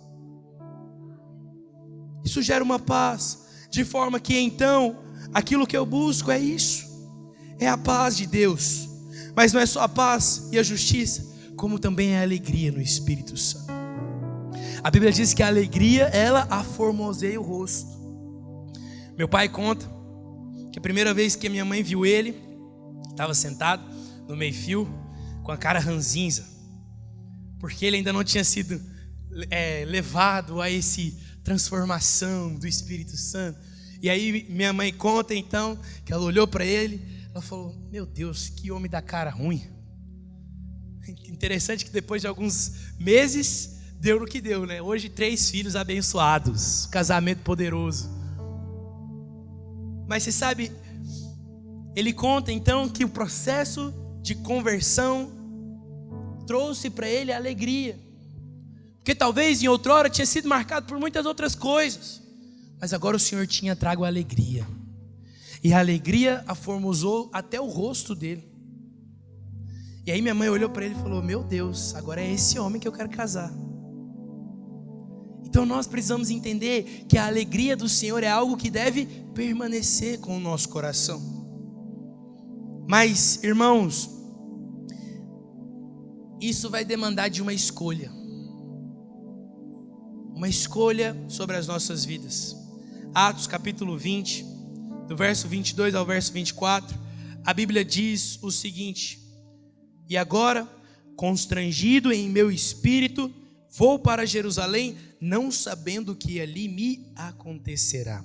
Isso gera uma paz, de forma que então aquilo que eu busco é isso, é a paz de Deus. Mas não é só a paz e a justiça, como também é a alegria no Espírito Santo. A Bíblia diz que a alegria, ela aformoseia o rosto. Meu pai conta que a primeira vez que a minha mãe viu ele, estava sentado no meio-fio com a cara ranzinza, porque ele ainda não tinha sido levado a essa transformação do Espírito Santo. E aí minha mãe conta então que ela olhou para ele, ela falou: meu Deus, que homem da cara ruim. Interessante que depois de alguns meses deu no que deu, né? Hoje 3 filhos abençoados, casamento poderoso. Mas você sabe, ele conta então que o processo de conversão trouxe para ele alegria. Porque talvez em outrora tinha sido marcado por muitas outras coisas, mas agora o Senhor tinha trago alegria. E a alegria aformosou até o rosto dele. E aí minha mãe olhou para ele e falou: meu Deus, agora é esse homem que eu quero casar. Então nós precisamos entender que a alegria do Senhor é algo que deve permanecer com o nosso coração. Mas, irmãos, isso vai demandar de uma escolha. Uma escolha sobre as nossas vidas. Atos capítulo 20, do verso 22 ao verso 24, a Bíblia diz o seguinte: e agora, constrangido em meu espírito, vou para Jerusalém, não sabendo o que ali me acontecerá,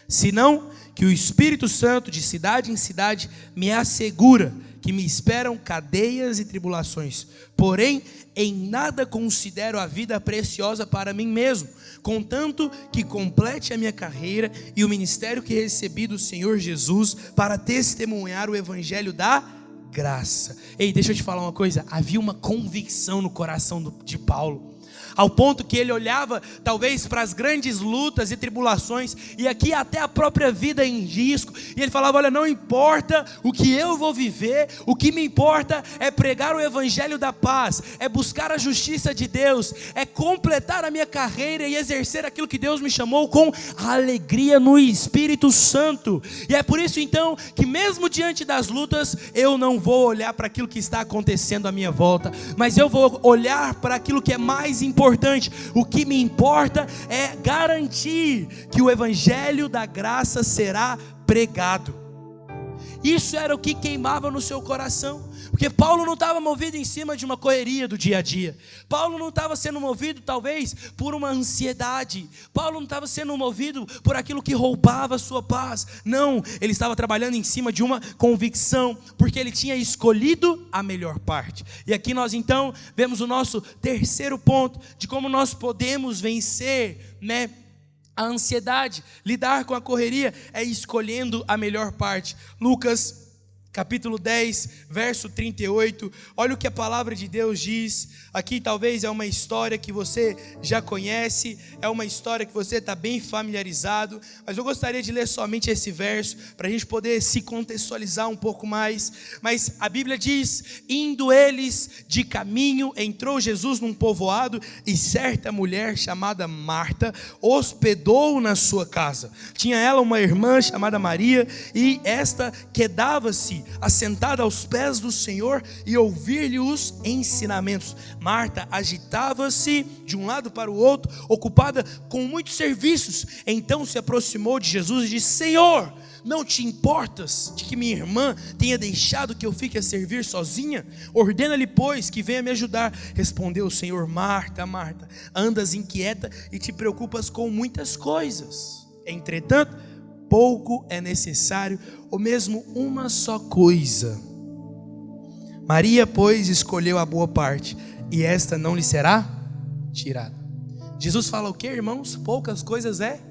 senão que o Espírito Santo de cidade em cidade me assegura que me esperam cadeias e tribulações. Porém, em nada considero a vida preciosa para mim mesmo, contanto que complete a minha carreira e o ministério que recebi do Senhor Jesus para testemunhar o evangelho da graça. Ei, deixa eu te falar uma coisa. Havia uma convicção no coração de Paulo, ao ponto que ele olhava talvez para as grandes lutas e tribulações, e aqui até a própria vida em risco, e ele falava: olha, não importa o que eu vou viver, o que me importa é pregar o evangelho da paz, é buscar a justiça de Deus, é completar a minha carreira e exercer aquilo que Deus me chamou com alegria no Espírito Santo. E é por isso então que mesmo diante das lutas, eu não vou olhar para aquilo que está acontecendo à minha volta, mas eu vou olhar para aquilo que é mais importante. O que me importa é garantir que o evangelho da graça será pregado. Isso era o que queimava no seu coração, porque Paulo não estava movido em cima de uma correria do dia a dia. Paulo não estava sendo movido talvez por uma ansiedade. Paulo não estava sendo movido por aquilo que roubava a sua paz. Não, ele estava trabalhando em cima de uma convicção, porque ele tinha escolhido a melhor parte. E aqui nós então vemos o nosso terceiro ponto de como nós podemos vencer, a ansiedade, lidar com a correria, é escolhendo a melhor parte. Lucas capítulo 10, verso 38, olha o que a palavra de Deus diz. Aqui talvez é uma história que você já conhece, é uma história que você está bem familiarizado, mas eu gostaria de ler somente esse verso, para a gente poder se contextualizar um pouco mais. Mas a Bíblia diz: indo eles de caminho, entrou Jesus num povoado, e certa mulher chamada Marta hospedou-o na sua casa. Tinha ela uma irmã chamada Maria, e esta quedava-se assentada aos pés do Senhor e ouvir-lhe os ensinamentos. Marta agitava-se de um lado para o outro, ocupada com muitos serviços. Então se aproximou de Jesus e disse: Senhor, não te importas de que minha irmã tenha deixado que eu fique a servir sozinha? Ordena-lhe, pois, que venha me ajudar. Respondeu o Senhor: Marta, Marta, andas inquieta e te preocupas com muitas coisas. Entretanto, pouco é necessário, ou mesmo uma só coisa. Maria, pois, escolheu a boa parte, e esta não lhe será tirada. Jesus fala o que, irmãos? Poucas coisas é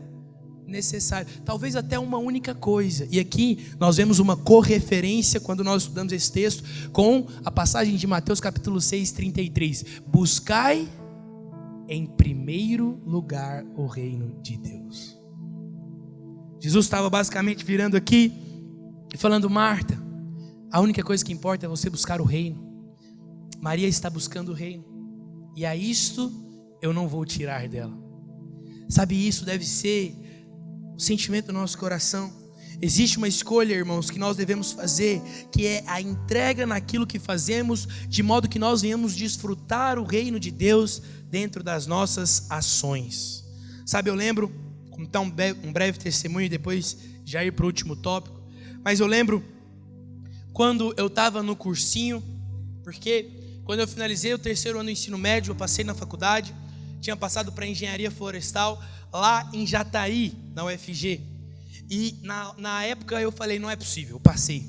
necessário, talvez até uma única coisa. E aqui nós vemos uma correferência quando nós estudamos esse texto com a passagem de Mateus capítulo 6, 33. Buscai em primeiro lugar o reino de Deus. Jesus estava basicamente virando aqui e falando: Marta, a única coisa que importa é você buscar o reino. Maria está buscando o reino, e a isto eu não vou tirar dela. Sabe, isso deve ser o sentimento do nosso coração. Existe uma escolha, irmãos, que nós devemos fazer, que é a entrega naquilo que fazemos, de modo que nós venhamos desfrutar o reino de Deus dentro das nossas ações. Sabe, eu lembro, contar um breve testemunho, depois já ir para o último tópico, mas eu lembro quando eu estava no cursinho, porque quando eu finalizei o terceiro ano do ensino médio, eu passei na faculdade, tinha passado para engenharia florestal, lá em Jataí, na UFG, e na época eu falei: não é possível, eu passei,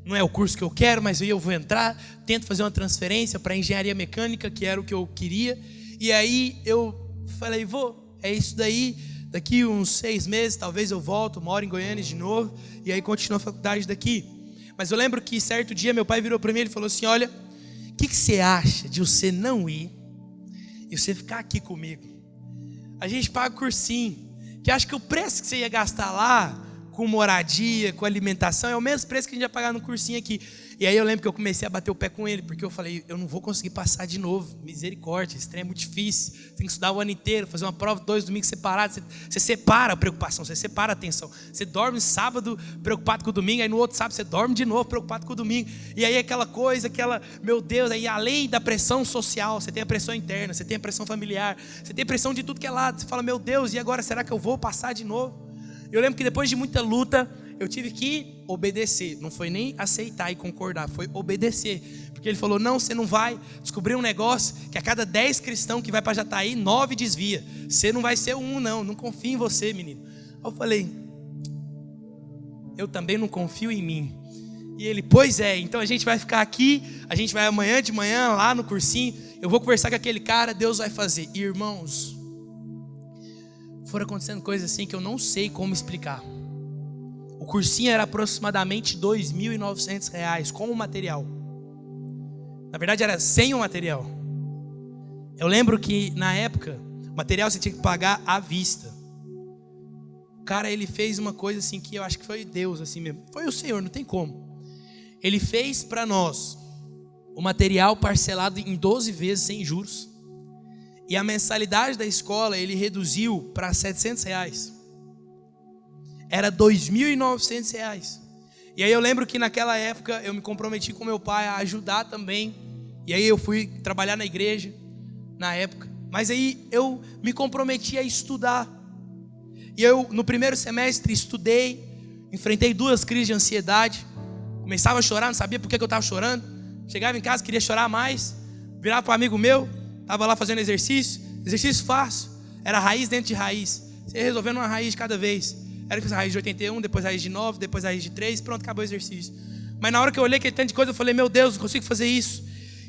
não é o curso que eu quero, mas eu vou entrar, tento fazer uma transferência para engenharia mecânica, que era o que eu queria, e aí eu falei: é isso daí, daqui uns 6 meses talvez eu volto, moro em Goiânia de novo, e aí continuo a faculdade daqui. Mas eu lembro que certo dia meu pai virou para mim e falou assim: olha, o que você acha de você não ir e você ficar aqui comigo? A gente paga cursinho, que acho que o preço que você ia gastar lá, com moradia, com alimentação, é o mesmo preço que a gente ia pagar no cursinho aqui. E aí eu lembro que eu comecei a bater o pé com ele, porque eu falei, eu não vou conseguir passar de novo, misericórdia, esse trem é muito difícil, tem que estudar o ano inteiro, fazer uma prova 2 domingos separados, você separa a preocupação, você separa a atenção, você dorme sábado preocupado com o domingo, aí no outro sábado você dorme de novo preocupado com o domingo, e aí aquela coisa, meu Deus, aí além da pressão social, você tem a pressão interna, você tem a pressão familiar, você tem pressão de tudo que é lado, você fala, meu Deus, e agora será que eu vou passar de novo? Eu lembro que depois de muita luta, eu tive que obedecer, não foi nem aceitar e concordar, foi obedecer, porque ele falou, não, você não vai, descobrir um negócio, que a cada 10 cristãos que vai para Jataí, 9 desvia, você não vai ser um não confio em você, menino. Aí eu falei, eu também não confio em mim. E ele, pois é, então a gente vai ficar aqui, a gente vai amanhã de manhã lá no cursinho, eu vou conversar com aquele cara, Deus vai fazer. E, irmãos, foram acontecendo coisas assim que eu não sei como explicar. O cursinho era aproximadamente R$ 2.900 com o material. Na verdade era sem o material. Eu lembro que na época o material você tinha que pagar à vista. O cara, ele fez uma coisa assim que eu acho que foi Deus assim mesmo. Foi o Senhor, não tem como. Ele fez para nós o material parcelado em 12 vezes sem juros. E a mensalidade da escola ele reduziu para R$ 700. Era R$ 2.900. E aí eu lembro que naquela época eu me comprometi com meu pai a ajudar também. E aí eu fui trabalhar na igreja na época. Mas aí eu me comprometi a estudar. E eu no primeiro semestre estudei, enfrentei 2 crises de ansiedade. Começava a chorar, não sabia por que eu estava chorando. Chegava em casa, queria chorar mais. Virava para um amigo meu, estava lá fazendo exercício fácil. Era raiz dentro de raiz. Você ia resolvendo uma raiz de cada vez. Era que raiz de 81, depois raiz de 9, depois raiz de 3, pronto, acabou o exercício. Mas na hora que eu olhei aquele tanto de coisa, eu falei, meu Deus, não consigo fazer isso.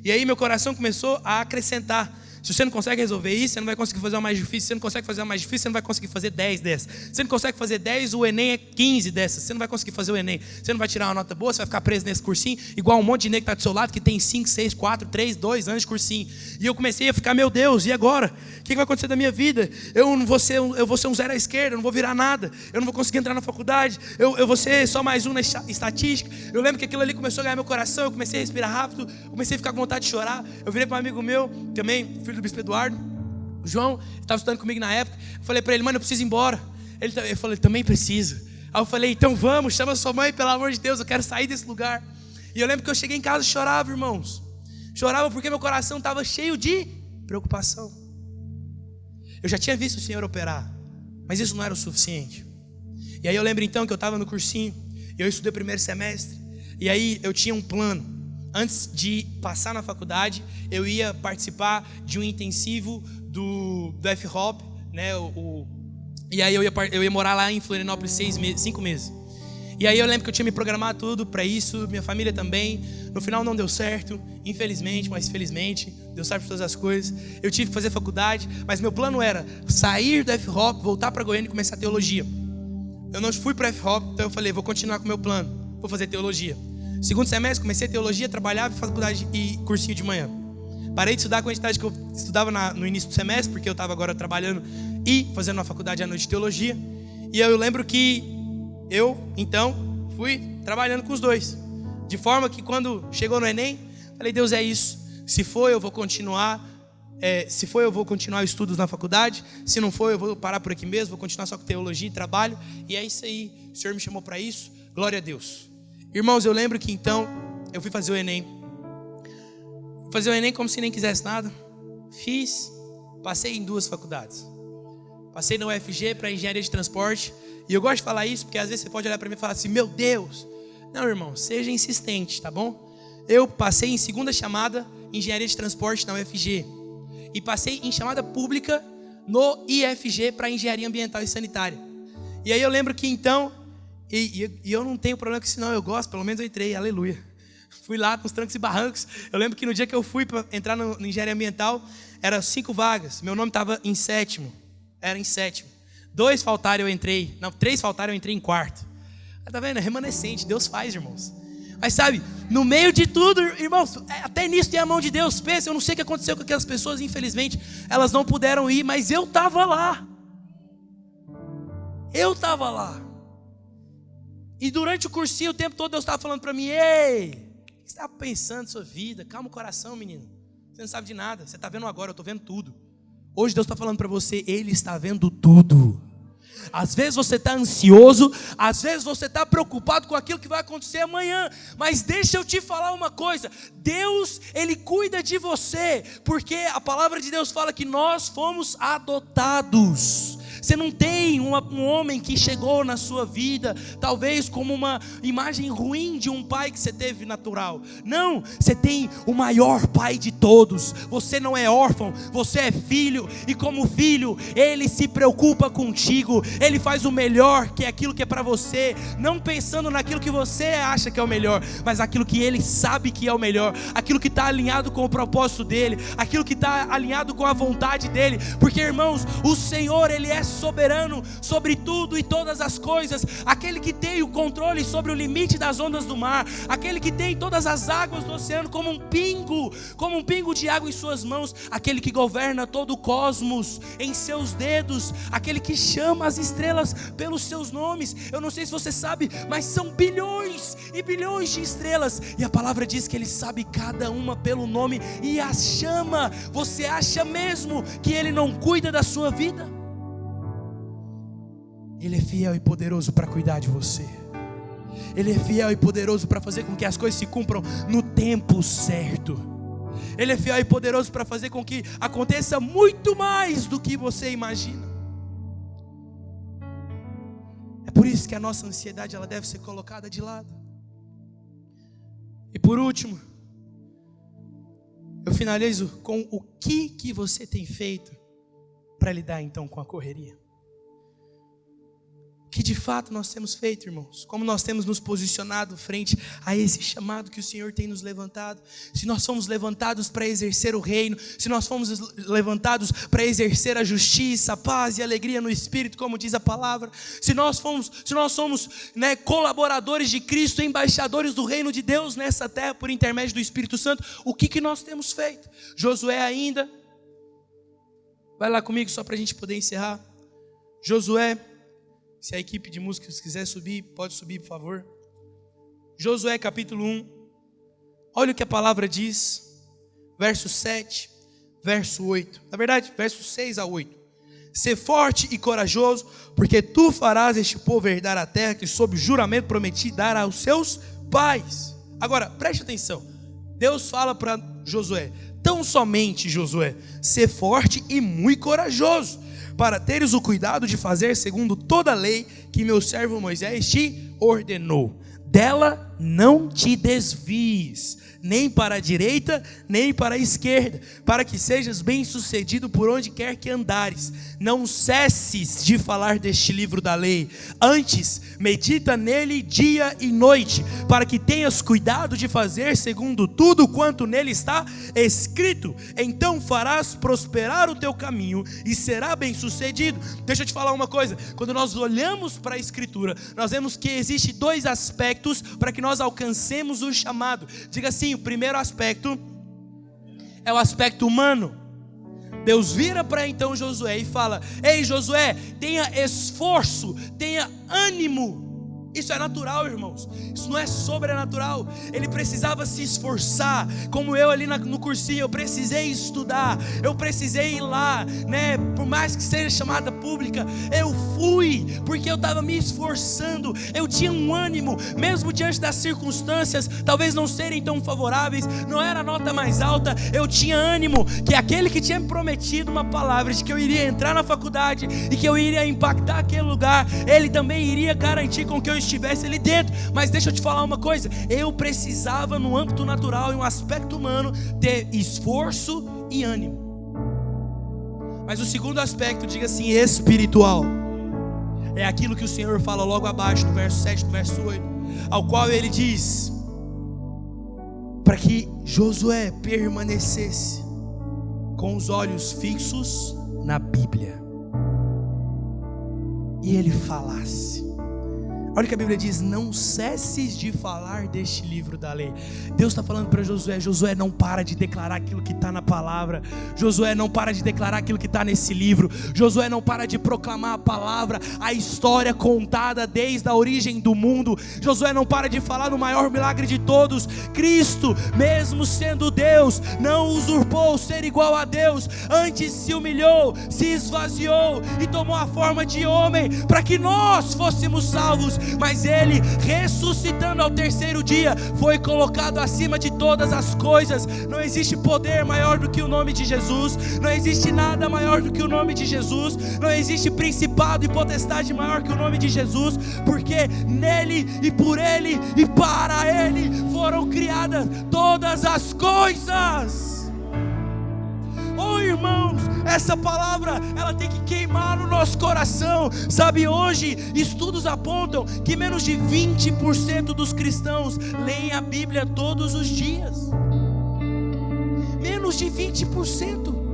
E aí meu coração começou a acrescentar. Se você não consegue resolver isso, você não vai conseguir fazer uma mais difícil. Se você não consegue fazer uma mais difícil, você não vai conseguir fazer 10 dessas. Se você não consegue fazer 10, o Enem é 15 dessas. Você não vai conseguir fazer o Enem. Você não vai tirar uma nota boa, você vai ficar preso nesse cursinho, igual um monte de nego que está do seu lado, que tem 5, 6, 4, 3, 2 anos de cursinho. E eu comecei a ficar, meu Deus, e agora? O que vai acontecer da minha vida? Eu vou ser um zero à esquerda, eu não vou virar nada. Eu não vou conseguir entrar na faculdade. Eu vou ser só mais um na estatística. Eu lembro que aquilo ali começou a ganhar meu coração. Eu comecei a respirar rápido, comecei a ficar com vontade de chorar. Eu virei para um amigo meu, também, filho do bispo Eduardo, o João, estava estudando comigo na época. Eu falei para ele, mano, eu preciso ir embora. Ele falou, também precisa. Aí eu falei, então vamos, chama sua mãe, pelo amor de Deus, eu quero sair desse lugar. E eu lembro que eu cheguei em casa e chorava, irmãos. Chorava porque meu coração estava cheio de preocupação. Eu já tinha visto o Senhor operar, mas isso não era o suficiente. E aí eu lembro então que eu estava no cursinho, e eu estudei o primeiro semestre, e aí eu tinha um plano. Antes de passar na faculdade, eu ia participar de um intensivo do F-Hop, né? E aí eu ia morar lá em Florianópolis 5 meses. E aí eu lembro que eu tinha me programado tudo para isso, minha família também. No final não deu certo, infelizmente, mas felizmente, Deus sabe de todas as coisas. Eu tive que fazer faculdade, mas meu plano era sair do F-Hop, voltar para Goiânia e começar teologia. Eu não fui para F-Hop, então eu falei, vou continuar com o meu plano, vou fazer teologia. Segundo semestre, comecei teologia, trabalhava em faculdade e cursinho de manhã. Parei de estudar a quantidade que eu estudava no início do semestre, porque eu estava agora trabalhando e fazendo uma faculdade à noite de teologia. E eu lembro que eu, então, fui trabalhando com os dois. De forma que quando chegou no Enem, falei, Deus, é isso. Se for, eu vou continuar. Se for, eu vou continuar os estudos na faculdade. Se não for, eu vou parar por aqui mesmo, vou continuar só com teologia e trabalho. E é isso aí. O Senhor me chamou para isso. Glória a Deus. Irmãos, eu lembro que então eu fui fazer o Enem. Fazer o Enem como se nem quisesse nada. Fiz, passei em 2 faculdades. Passei na UFG para engenharia de transporte. E eu gosto de falar isso porque às vezes você pode olhar para mim e falar assim, meu Deus. Não, irmão, seja insistente, tá bom? Eu passei em segunda chamada em engenharia de transporte na UFG. E passei em chamada pública no IFG para engenharia ambiental e sanitária. E aí eu lembro que então, e eu não tenho problema com isso não, eu gosto, pelo menos eu entrei, aleluia. Fui lá com os trancos e barrancos. Eu lembro que no dia que eu fui para entrar no engenharia ambiental, eram 5 vagas. Meu nome estava em 7º. Era em 7º. 2 faltaram, eu entrei. Não, 3 faltaram, eu entrei em 4º. Tá vendo? É remanescente. Deus faz, irmãos. Mas sabe, no meio de tudo, irmãos, até nisso tem a mão de Deus. Pensa, eu não sei o que aconteceu com aquelas pessoas, infelizmente, elas não puderam ir, mas eu estava lá. Eu estava lá. E durante o cursinho, o tempo todo, Deus estava falando para mim: ei, o que você está pensando na sua vida? Calma o coração, menino. Você não sabe de nada, você está vendo agora, eu estou vendo tudo. Hoje Deus está falando para você, Ele está vendo tudo. Às vezes você está ansioso, às vezes você está preocupado com aquilo que vai acontecer amanhã, mas deixa eu te falar uma coisa: Deus, Ele cuida de você, porque a palavra de Deus fala que nós fomos adotados. Você não tem um homem que chegou na sua vida, talvez como uma imagem ruim de um pai que você teve natural. Não, você tem o maior pai de todos. Você não é órfão, você é filho. E como filho, Ele se preocupa contigo. Ele faz o melhor, que é aquilo que é para você. Não pensando naquilo que você acha que é o melhor, mas aquilo que Ele sabe que é o melhor. Aquilo que está alinhado com o propósito dEle. Aquilo que está alinhado com a vontade dEle. Porque, irmãos, o Senhor, Ele é soberano sobre tudo e todas as coisas, aquele que tem o controle sobre o limite das ondas do mar, aquele que tem todas as águas do oceano como um pingo de água em suas mãos, aquele que governa todo o cosmos em seus dedos, aquele que chama as estrelas pelos seus nomes. Eu não sei se você sabe, mas são bilhões e bilhões de estrelas, e a palavra diz que Ele sabe cada uma pelo nome e as chama. Você acha mesmo que Ele não cuida da sua vida? Ele é fiel e poderoso para cuidar de você. Ele é fiel e poderoso para fazer com que as coisas se cumpram no tempo certo. Ele é fiel e poderoso para fazer com que aconteça muito mais do que você imagina. É por isso que a nossa ansiedade, ela deve ser colocada de lado. E por último, eu finalizo com o que você tem feito para lidar então com a correria. Que de fato nós temos feito, irmãos, como nós temos nos posicionado frente a esse chamado que o Senhor tem nos levantado. Se nós fomos levantados para exercer o reino, se nós fomos levantados para exercer a justiça, a paz e a alegria no Espírito, como diz a palavra, se nós somos colaboradores de Cristo, embaixadores do reino de Deus nessa terra por intermédio do Espírito Santo, o que nós temos feito? Josué ainda, vai lá comigo só para a gente poder encerrar. Josué, se a equipe de músicos quiser subir, pode subir, por favor. Josué capítulo 1. Olha o que a palavra diz. Verso 7, verso 8. Na verdade, versos 6 a 8. Sê forte e corajoso, porque tu farás este povo herdar a terra que sob juramento prometi dar aos seus pais. Agora, preste atenção. Deus fala para Josué: tão somente, Josué, sê forte e muito corajoso, para teres o cuidado de fazer segundo toda a lei que meu servo Moisés te ordenou. Dela não te desvies, nem para a direita, nem para a esquerda, para que sejas bem-sucedido por onde quer que andares. Não cesses de falar deste livro da lei, antes medita nele dia e noite, para que tenhas cuidado de fazer segundo tudo quanto nele está escrito. Então farás prosperar o teu caminho e será bem-sucedido. Deixa eu te falar uma coisa: quando nós olhamos para a Escritura, nós vemos que existem dois aspectos para que nós alcancemos o chamado. Diga assim: o primeiro aspecto é o aspecto humano. Deus vira para então Josué e fala: ei Josué, tenha esforço, tenha ânimo. Isso é natural, irmãos. Isso não é sobrenatural. Ele precisava se esforçar. Como eu ali no cursinho, eu precisei estudar. Eu precisei ir lá, né? Por mais que seja chamada pública, eu fui, porque eu estava me esforçando. Eu tinha um ânimo, mesmo diante das circunstâncias talvez não serem tão favoráveis. Não era a nota mais alta. Eu tinha ânimo, que aquele que tinha me prometido uma palavra de que eu iria entrar na faculdade e que eu iria impactar aquele lugar, ele também iria garantir com que eu estivesse ali dentro. Mas deixa eu te falar uma coisa: eu precisava, no âmbito natural e um aspecto humano, ter esforço e ânimo. Mas o segundo aspecto, diga assim, espiritual, é aquilo que o Senhor fala logo abaixo, no verso 7, no verso 8, ao qual ele diz para que Josué permanecesse com os olhos fixos na Bíblia e ele falasse. Olha o que a Bíblia diz: não cesses de falar deste livro da lei. Deus está falando para Josué: Josué, não para de declarar aquilo que está na palavra. Josué, não para de declarar aquilo que está nesse livro. Josué, não para de proclamar a palavra, a história contada desde a origem do mundo. Josué, não para de falar no maior milagre de todos. Cristo, mesmo sendo Deus, não usurpou ser igual a Deus. Antes se humilhou, se esvaziou e tomou a forma de homem para que nós fôssemos salvos. Mas ele, ressuscitando ao terceiro dia, foi colocado acima de todas as coisas. Não existe poder maior do que o nome de Jesus. Não existe nada maior do que o nome de Jesus. Não existe principado e potestade maior que o nome de Jesus, porque nele e por ele e para ele foram criadas todas as coisas. Oh, irmãos, essa palavra, ela tem que queimar no nosso coração. Sabe, hoje estudos apontam que menos de 20% dos cristãos leem a Bíblia todos os dias. Menos de 20%.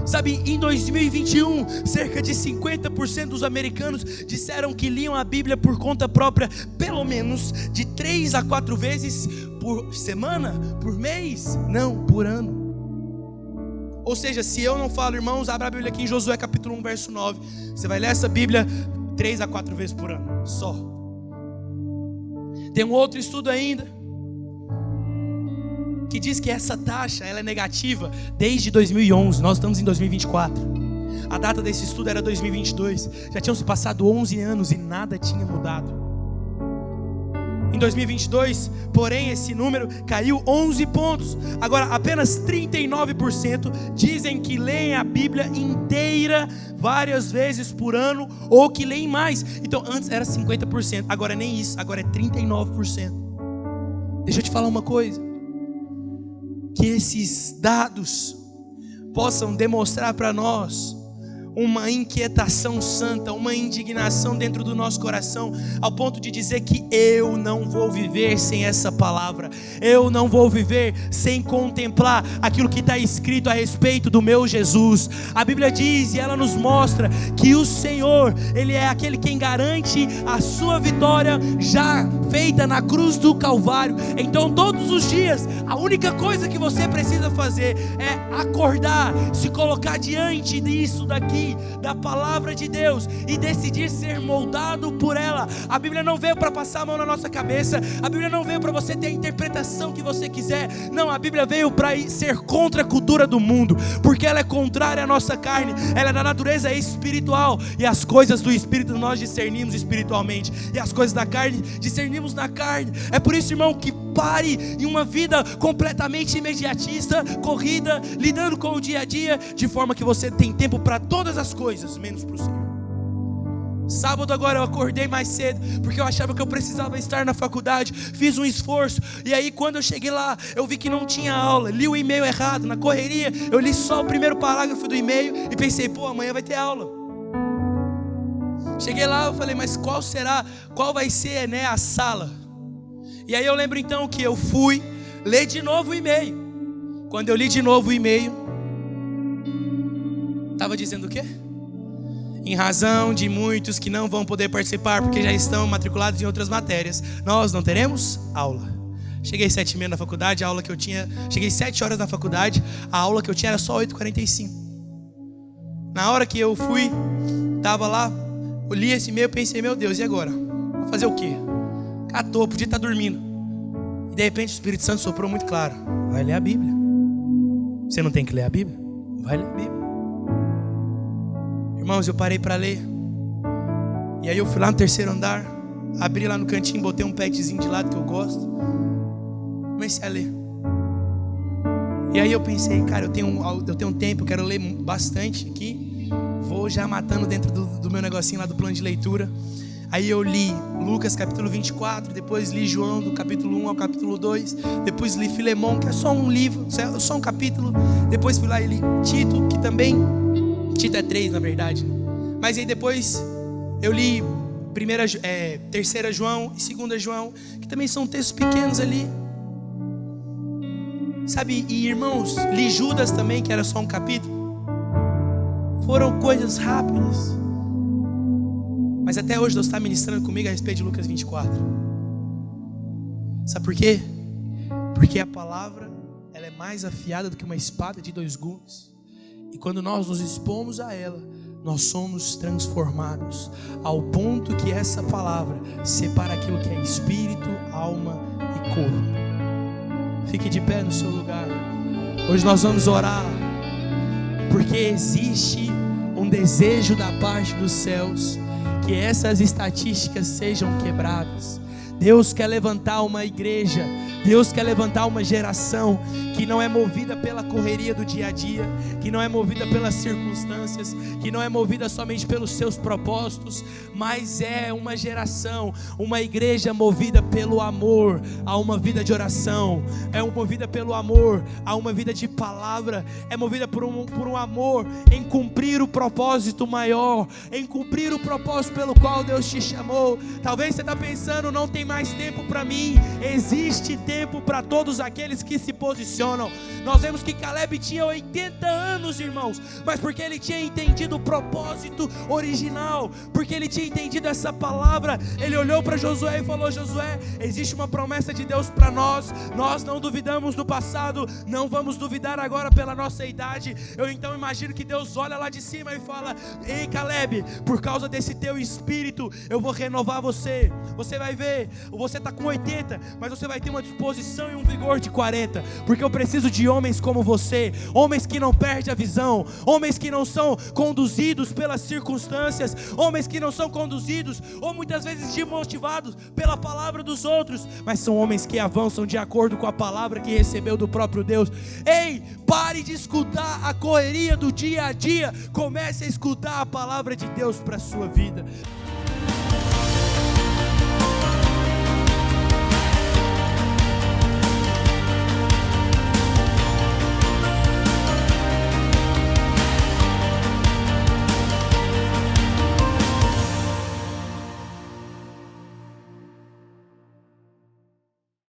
Sabe, em 2021, cerca de 50% dos americanos disseram que liam a Bíblia por conta própria, pelo menos de 3 a 4 vezes por semana, por mês, não, por ano. Ou seja, se eu não falo, irmãos, abra a Bíblia aqui em Josué capítulo 1, verso 9. Você vai ler essa Bíblia 3 a 4 vezes por ano, só. Tem um outro estudo ainda que diz que essa taxa ela é negativa desde 2011, nós estamos em 2024. A data desse estudo era 2022, já tinham se passado 11 anos e nada tinha mudado. Em 2022, porém, esse número caiu 11 pontos. Agora, apenas 39% dizem que leem a Bíblia inteira várias vezes por ano, ou que leem mais. Então, antes era 50%, agora nem isso, agora é 39%. Deixa eu te falar uma coisa: que esses dados possam demonstrar para nós uma inquietação santa, uma indignação dentro do nosso coração, ao ponto de dizer que eu não vou viver sem essa palavra, eu não vou viver sem contemplar aquilo que está escrito a respeito do meu Jesus. A Bíblia diz e ela nos mostra que o Senhor, Ele é aquele quem garante a sua vitória já feita na cruz do Calvário. Então todos os dias, a única coisa que você precisa fazer é acordar, se colocar diante disso daqui, da palavra de Deus, e decidir ser moldado por ela. A Bíblia não veio para passar a mão na nossa cabeça, a Bíblia não veio para você ter a interpretação que você quiser. Não, a Bíblia veio para ser contra a cultura do mundo, porque ela é contrária à nossa carne, ela é da natureza espiritual, e as coisas do Espírito nós discernimos espiritualmente, e as coisas da carne discernimos na carne. É por isso, irmão, que pare em uma vida completamente imediatista, corrida, lidando com o dia a dia, de forma que você tem tempo para todas as coisas, menos para o Senhor. Sábado agora eu acordei mais cedo, porque eu achava que eu precisava estar na faculdade, fiz um esforço, e aí quando eu cheguei lá, eu vi que não tinha aula, li o e-mail errado, na correria, eu li só o primeiro parágrafo do e-mail, e pensei, amanhã vai ter aula. Cheguei lá, eu falei, mas qual vai ser, a sala? E aí eu lembro então que eu fui ler de novo o e-mail. Quando eu li de novo o e-mail, estava dizendo o quê? Em razão de muitos que não vão poder participar porque já estão matriculados em outras matérias, nós não teremos aula. Cheguei 7h30 na faculdade, a aula que eu tinha... Cheguei 7 horas na faculdade, a aula que eu tinha era só 8h45. Na hora que eu fui, estava lá, eu li esse e-mail, pensei, meu Deus, e agora? Vou fazer o quê? Catou, podia estar dormindo. E de repente o Espírito Santo soprou muito claro: vai ler a Bíblia. Você não tem que ler a Bíblia? Vai ler a Bíblia. Irmãos, eu parei para ler. E aí eu fui lá no terceiro andar, abri lá no cantinho, botei um petzinho de lado que eu gosto, comecei a ler. E aí eu pensei, cara, eu tenho um tempo, eu quero ler bastante aqui. Vou já matando dentro do meu negocinho lá do plano de leitura. Aí eu li Lucas capítulo 24, depois li João do capítulo 1 ao capítulo 2, depois li Filemão, que é só um livro, só um capítulo, depois fui lá e li Tito, que também, Tito é 3 na verdade, mas aí depois eu li 3 João e 2 João, que também são textos pequenos ali, sabe, e irmãos, li Judas também, que era só um capítulo. Foram coisas rápidas. Mas até hoje Deus está ministrando comigo a respeito de Lucas 24. Sabe por quê? Porque a palavra, ela é mais afiada do que uma espada de 2 gumes. E quando nós nos expomos a ela, nós somos transformados ao ponto que essa palavra separa aquilo que é espírito, alma e corpo. Fique de pé no seu lugar. Hoje nós vamos orar, porque existe um desejo da parte dos céus que essas estatísticas sejam quebradas. Deus quer levantar uma igreja, Deus quer levantar uma geração que não é movida pela correria do dia a dia, que não é movida pelas circunstâncias, que não é movida somente pelos seus propósitos, mas é uma geração, uma igreja movida pelo amor a uma vida de oração, é movida pelo amor a uma vida de palavra, é movida por um amor em cumprir o propósito maior, em cumprir o propósito pelo qual Deus te chamou. Talvez você está pensando, não tem mais tempo para mim. Existe tempo para todos aqueles que se posicionam. Nós vemos que Caleb tinha 80 anos, irmãos, mas porque ele tinha entendido o propósito original, porque ele tinha entendido essa palavra, ele olhou para Josué e falou: Josué, existe uma promessa de Deus para nós, nós não duvidamos do passado, não vamos duvidar agora pela nossa idade. Eu então imagino que Deus olha lá de cima e fala: ei Caleb, por causa desse teu espírito, eu vou renovar você. Você vai ver, você está com 80, mas você vai ter uma disposição e um vigor de 40, porque eu preciso de homens como você, homens que não perdem a visão, homens que não são conduzidos pelas circunstâncias, homens que não são conduzidos ou muitas vezes desmotivados pela palavra dos outros, mas são homens que avançam de acordo com a palavra que recebeu do próprio Deus. Ei, pare de escutar a correria do dia a dia, comece a escutar a palavra de Deus para a sua vida.